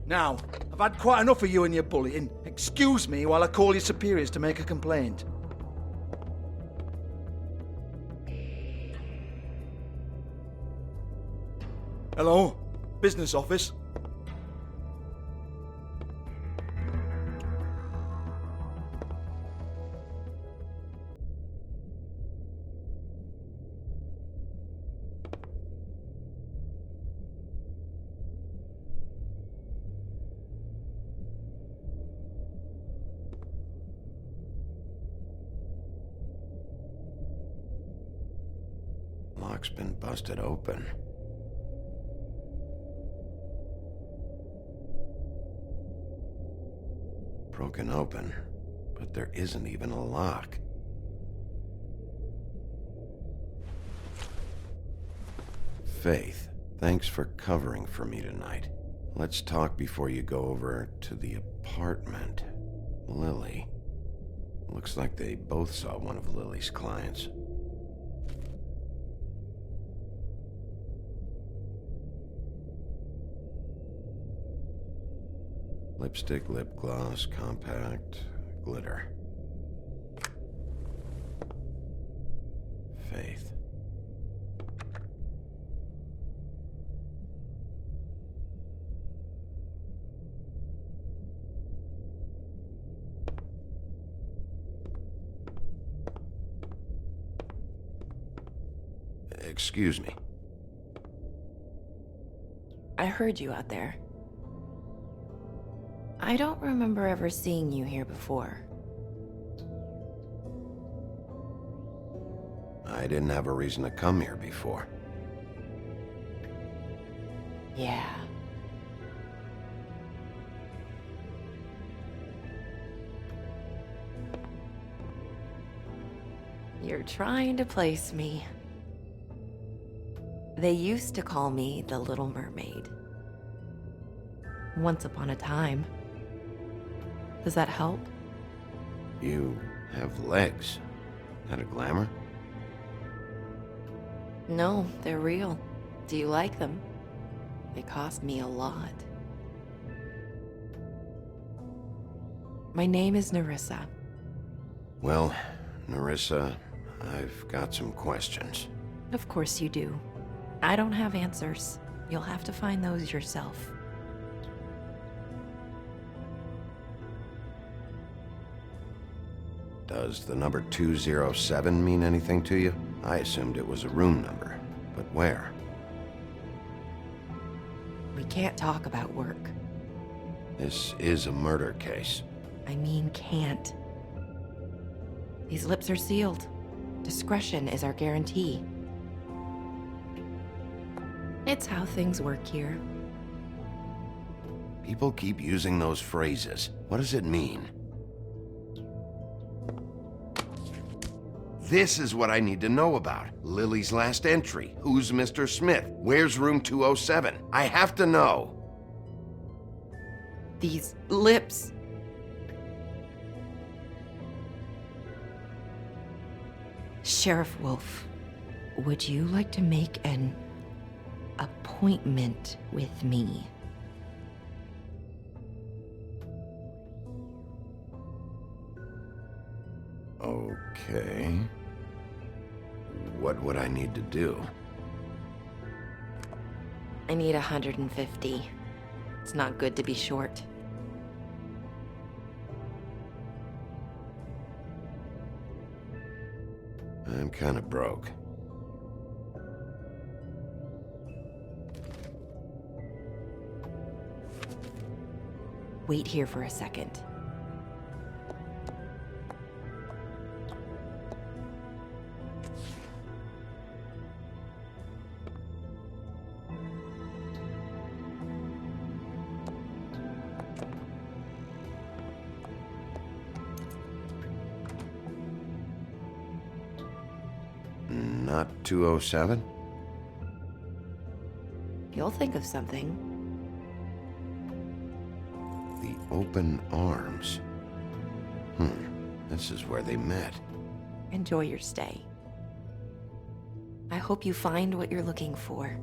Now, I've had quite enough of you and your bullying. Excuse me while I call your superiors to make a complaint. Hello? Business office? Lock's been busted open. Broken open, but there isn't even a lock. Faith, thanks for covering for me tonight. Let's talk before you go over to the apartment. Lily. Looks like they both saw one of Lily's clients. Lipstick, lip gloss, compact, glitter. Faith. Excuse me. I heard you out there. I don't remember ever seeing you here before. I didn't have a reason to come here before. Yeah. You're trying to place me. They used to call me the Little Mermaid. Once upon a time. Does that help? You have legs. That a glamour? No, they're real. Do you like them? They cost me a lot. My name is Nerissa. Well, Nerissa, I've got some questions. Of course you do. I don't have answers. You'll have to find those yourself. Does the number 207 mean anything to you? I assumed it was a room number, but where? We can't talk about work. This is a murder case. I mean can't. These lips are sealed. Discretion is our guarantee. It's how things work here. People keep using those phrases. What does it mean? This is what I need to know about. Lily's last entry. Who's Mr. Smith? Where's room 207? I have to know. These lips. Sheriff Wolf, would you like to make an appointment with me? Okay. What would I need to do? I need 150. It's not good to be short. I'm kind of broke. Wait here for a second. Not 207? You'll think of something. The open arms. This is where they met. Enjoy your stay. I hope you find what you're looking for.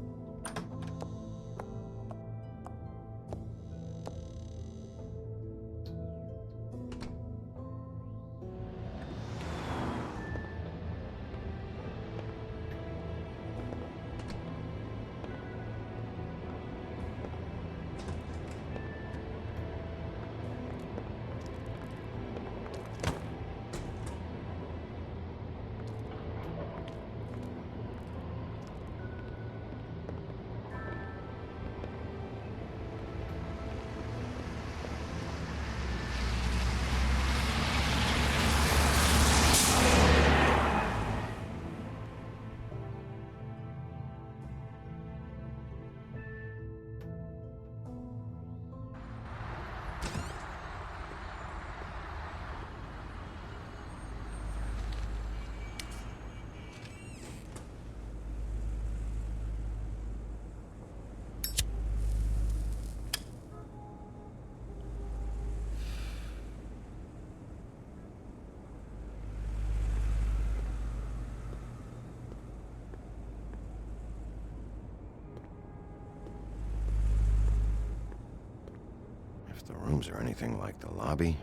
If the rooms are anything like the lobby,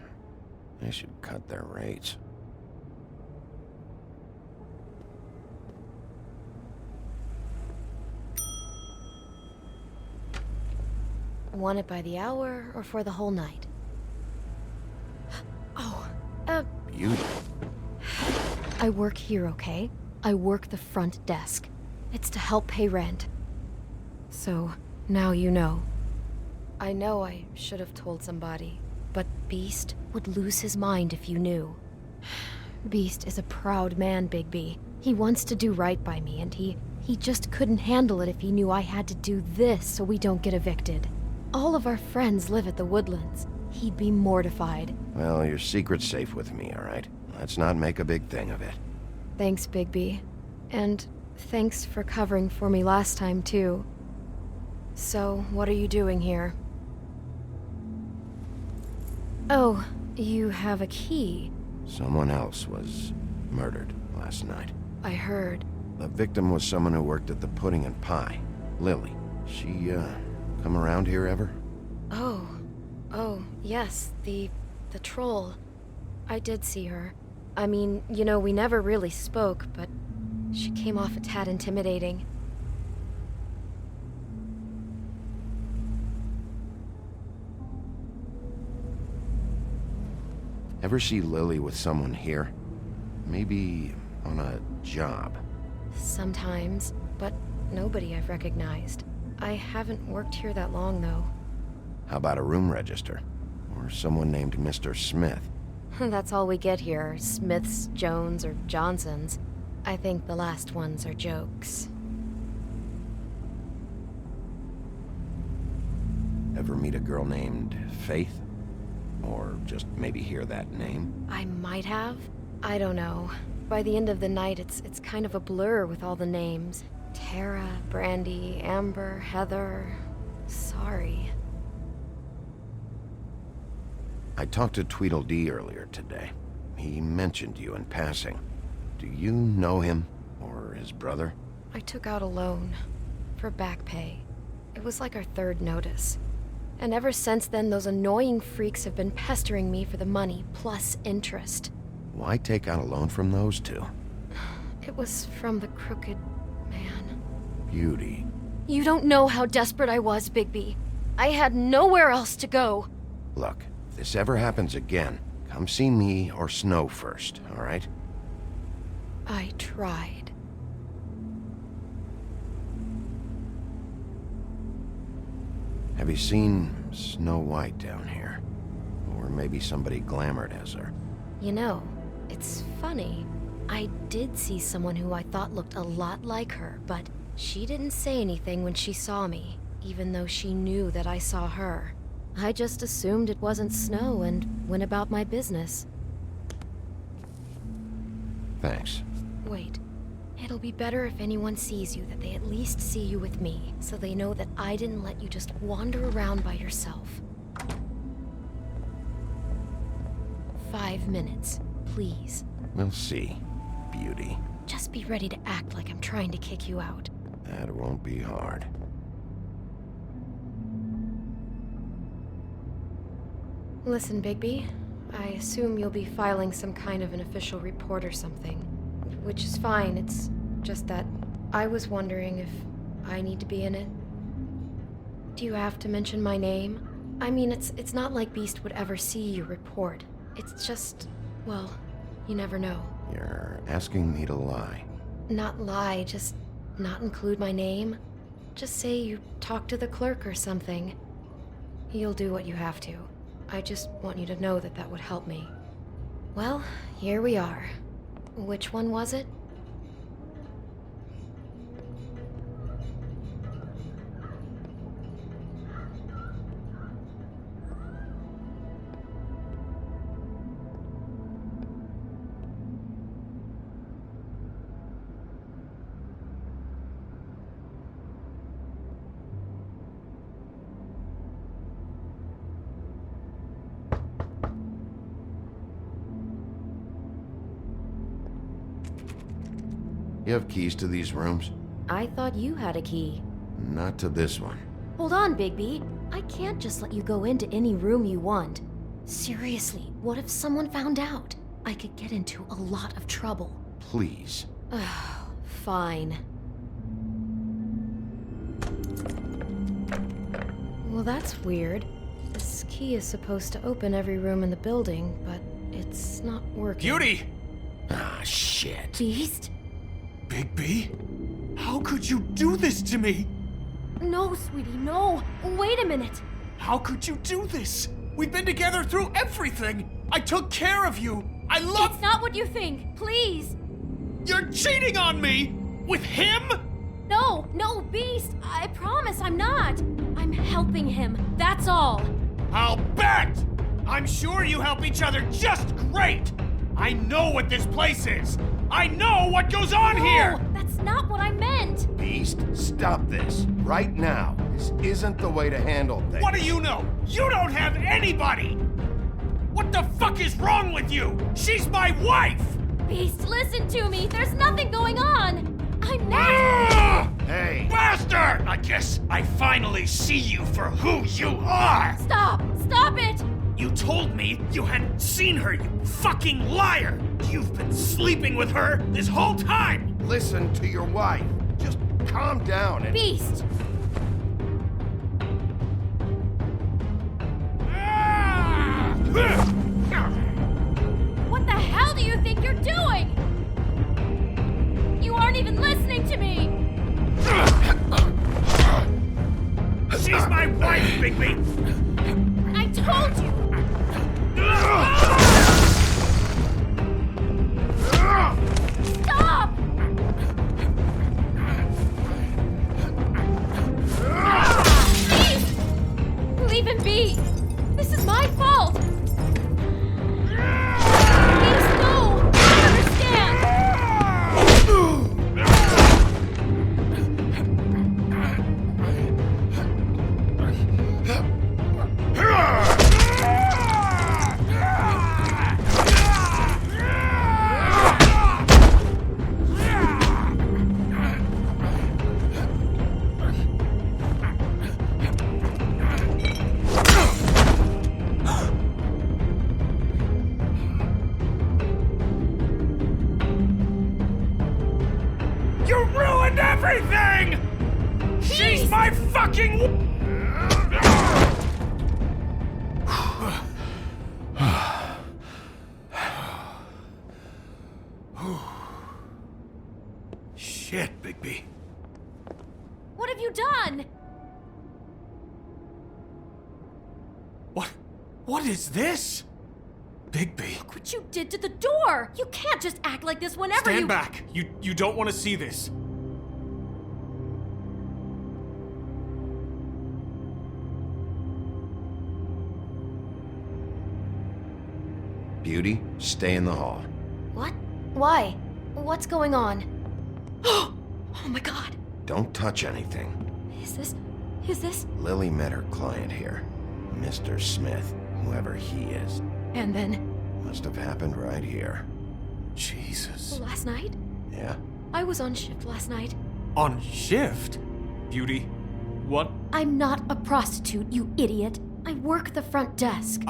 they should cut their rates. Want it by the hour or for the whole night? Oh, Beauty. I work here, okay? I work the front desk. It's to help pay rent. So, now you know. I know I should have told somebody, but Beast would lose his mind if you knew. Beast is a proud man, Bigby. He wants to do right by me, and he just couldn't handle it if he knew I had to do this so we don't get evicted. All of our friends live at the Woodlands. He'd be mortified. Well, your secret's safe with me, all right? Let's not make a big thing of it. Thanks, Bigby. And thanks for covering for me last time, too. So, what are you doing here? Oh, you have a key. Someone else was murdered last night. I heard. The victim was someone who worked at the Pudding and Pie. Lily. She, come around here ever? Oh, yes, the troll. I did see her. I mean, you know, we never really spoke, but she came off a tad intimidating. Ever see Lily with someone here? Maybe on a job? Sometimes, but nobody I've recognized. I haven't worked here that long, though. How about a room register? Or someone named Mr. Smith? That's all we get here, Smiths, Jones, or Johnsons. I think the last ones are jokes. Ever meet a girl named Faith? Or just maybe hear that name? I might have. I don't know. By the end of the night, it's kind of a blur with all the names. Tara, Brandy, Amber, Heather... Sorry. I talked to Tweedledee earlier today. He mentioned you in passing. Do you know him? Or his brother? I took out a loan. For back pay. It was like our third notice. And ever since then, those annoying freaks have been pestering me for the money, plus interest. Why take out a loan from those two? It was from the crooked man. Beauty. You don't know how desperate I was, Bigby. I had nowhere else to go. Look, if this ever happens again, come see me or Snow first, all right? I tried. Have you seen Snow White down here? Or maybe somebody glamored as her? You know, it's funny. I did see someone who I thought looked a lot like her, but she didn't say anything when she saw me, even though she knew that I saw her. I just assumed it wasn't Snow and went about my business. Thanks. Wait, It'll be better if anyone sees you that they at least see you with me, so they know that I didn't let you just wander around by yourself. 5 minutes, please. We'll see, Beauty. Just be ready to act like I'm trying to kick you out. That won't be hard. Listen, Bigby, I assume you'll be filing some kind of an official report or something. Which is fine, it's just that I was wondering if I need to be in it. Do you have to mention my name? I mean, it's not like Beast would ever see your report. It's just, well, you never know. You're asking me to lie. Not lie, just not include my name. Just say you talked to the clerk or something. You'll do what you have to. I just want you to know that that would help me. Well, here we are. Which one was it? You have keys to these rooms? I thought you had a key. Not to this one. Hold on, Bigby. I can't just let you go into any room you want. Seriously, what if someone found out? I could get into a lot of trouble. Please. Fine. Well, that's weird. This key is supposed to open every room in the building, but it's not working. Beauty! Ah, shit. Beast? Bigby? How could you do this to me? No, sweetie, no. Wait a minute. How could you do this? We've been together through everything. I took care of you. I love... It's not what you think. Please. You're cheating on me! With him? No, Beast. I promise I'm not. I'm helping him. That's all. I'll bet! I'm sure you help each other just great! I know what this place is! I know what goes on here! That's not what I meant! Beast, stop this. Right now. This isn't the way to handle things. What do you know? You don't have anybody! What the fuck is wrong with you? She's my wife! Beast, listen to me! There's nothing going on! I'm not... Hey! Bastard! I guess I finally see you for who you are! Stop! Stop it! You told me you hadn't seen her, you fucking liar! You've been sleeping with her this whole time! Listen to your wife. Just calm down and... Beast! What the hell do you think you're doing? You aren't even listening to me! She's my wife, Bigby! I told you! Stop! Beast! Leave him be! This is my fault! Beast, no! I understand! You ruined everything! She's my fucking... Shit, Bigby. What have you done? What is this? Bigby. Look what you did to the door! You can't just act like this whenever Stand back. You don't want to see this. Beauty, stay in the hall. What? Why? What's going on? Oh my god. Don't touch anything. Is this... Lily met her client here. Mr. Smith, whoever he is. And then... Must have happened right here. Jesus. Last night? Yeah? I was on shift last night. On shift? Beauty, what? I'm not a prostitute, you idiot. I work the front desk.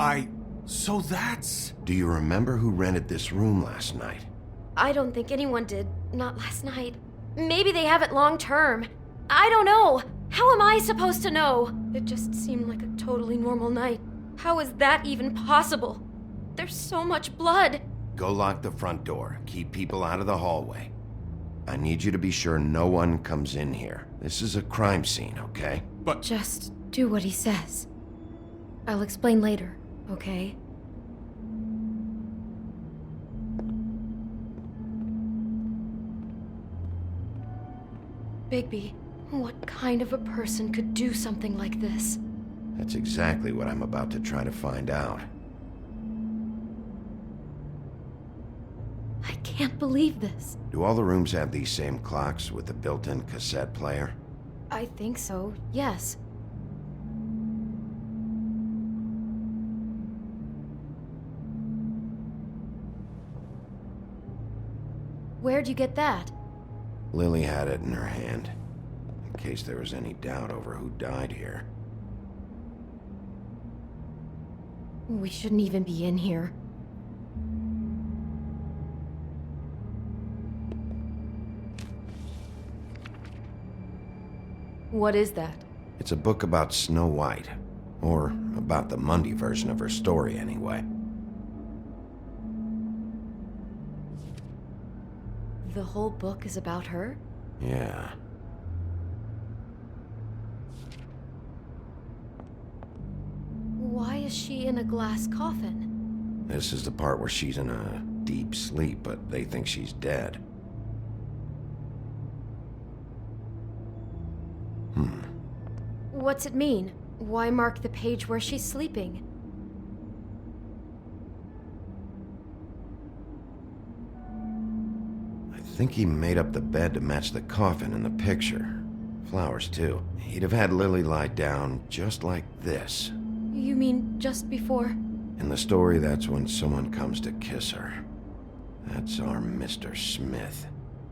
So that's... Do you remember who rented this room last night? I don't think anyone did. Not last night. Maybe they have it long term. I don't know. How am I supposed to know? It just seemed like a totally normal night. How is that even possible? There's so much blood. Go lock the front door. Keep people out of the hallway. I need you to be sure no one comes in here. This is a crime scene, okay? But... Just do what he says. I'll explain later, okay? Bigby, what kind of a person could do something like this? That's exactly what I'm about to try to find out. I can't believe this. Do all the rooms have these same clocks with the built-in cassette player? I think so, yes. Where'd you get that? Lily had it in her hand, in case there was any doubt over who died here. We shouldn't even be in here. What is that? It's a book about Snow White. Or about the Mundy version of her story, anyway. The whole book is about her? Yeah. Why is she in a glass coffin? This is the part where she's in a deep sleep, but they think she's dead. What's it mean? Why mark the page where she's sleeping? I think he made up the bed to match the coffin in the picture. Flowers, too. He'd have had Lily lie down just like this. You mean just before? In the story, that's when someone comes to kiss her. That's our Mr. Smith.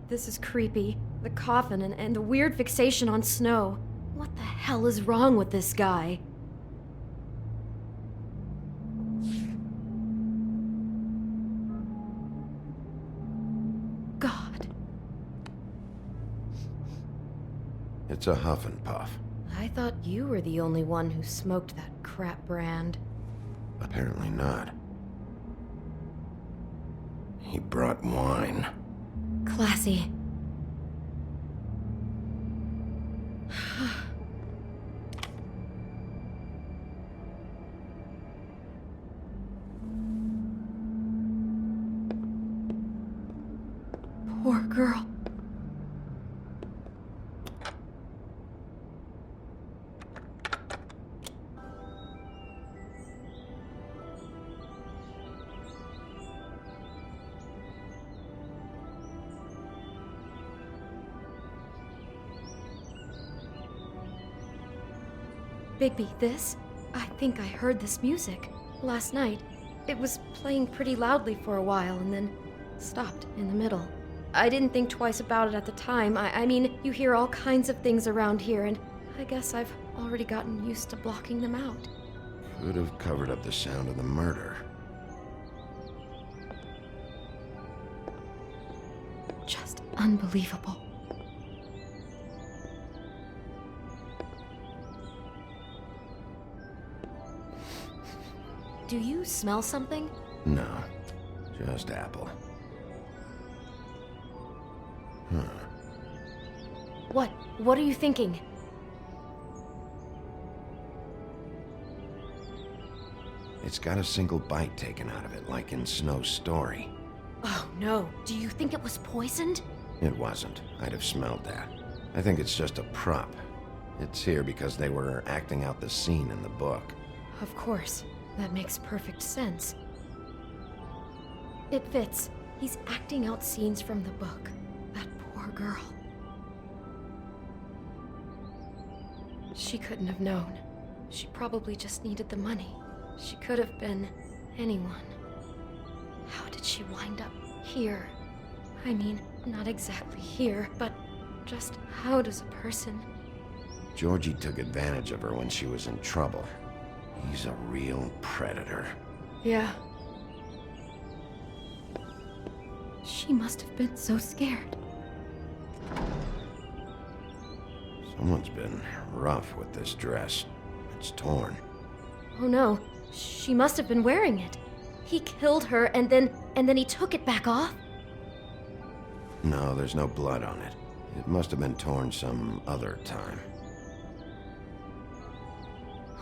This is creepy. The coffin and the weird fixation on Snow. What the hell is wrong with this guy? God. It's a huff and puff. I thought you were the only one who smoked that crap brand. Apparently not. He brought wine. Classy. Poor girl. Bigby, this? I think I heard this music last night. It was playing pretty loudly for a while and then stopped in the middle. I didn't think twice about it at the time. I mean, you hear all kinds of things around here, and I guess I've already gotten used to blocking them out. Could have covered up the sound of the murder. Just unbelievable. Do you smell something? No, just apple. Huh. What? What are you thinking? It's got a single bite taken out of it, like in Snow's story. Oh no, do you think it was poisoned? It wasn't. I'd have smelled that. I think it's just a prop. It's here because they were acting out the scene in the book. Of course. That makes perfect sense. It fits. He's acting out scenes from the book. That poor Poor girl. She couldn't have known. She probably just needed the money. She could have been anyone. How did she wind up here? I mean, not exactly here, but just how does a person... Georgie took advantage of her when she was in trouble. He's a real predator. Yeah. She must have been so scared. Someone's been rough with this dress. It's torn. Oh no, she must have been wearing it. He killed her and then he took it back off? No, there's no blood on it. It must have been torn some other time.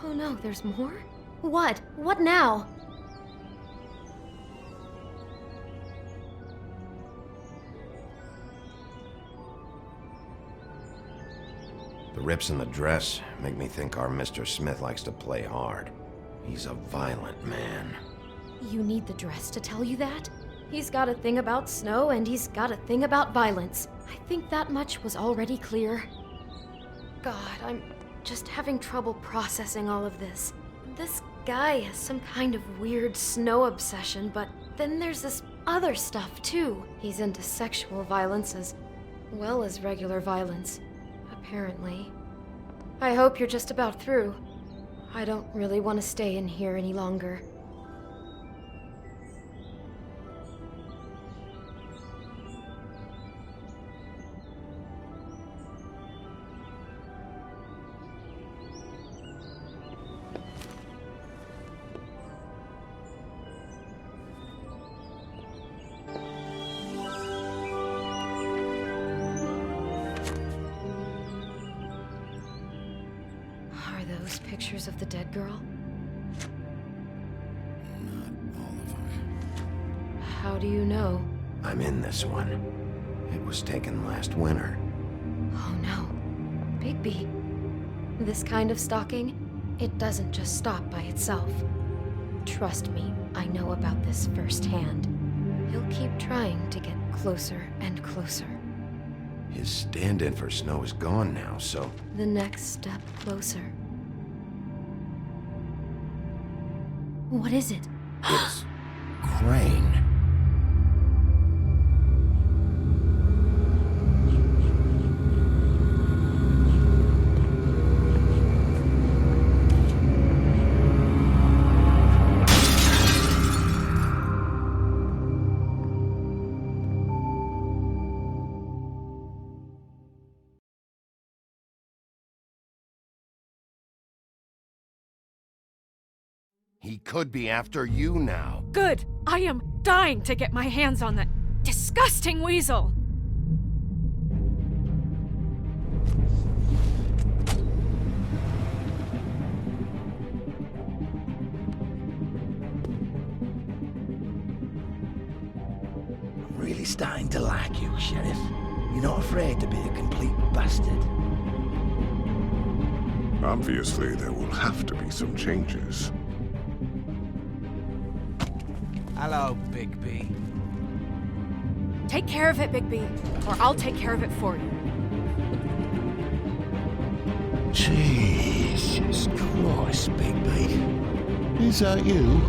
Oh no, there's more? What? What now? The rips in the dress make me think our Mr. Smith likes to play hard. He's a violent man. You need the dress to tell you that? He's got a thing about snow and he's got a thing about violence. I think that much was already clear. God, I'm just having trouble processing all of this. This guy has some kind of weird snow obsession, but then there's this other stuff too. He's into sexual violence as well as regular violence, apparently. I hope you're just about through. I don't really want to stay in here any longer. Those pictures of the dead girl? Not all of them. How do you know? I'm in this one. It was taken last winter. Oh no. Bigby. This kind of stalking, it doesn't just stop by itself. Trust me, I know about this firsthand. He'll keep trying to get closer and closer. His stand-in for Snow is gone now, so... The next step closer. What is it? It's... Crane. He could be after you now. Good! I am dying to get my hands on that disgusting weasel! I'm really starting to like you, Sheriff. You're not afraid to be a complete bastard. Obviously, there will have to be some changes. Hello, Bigby. Take care of it, Bigby, or I'll take care of it for you. Jesus Christ, Bigby. Is that you?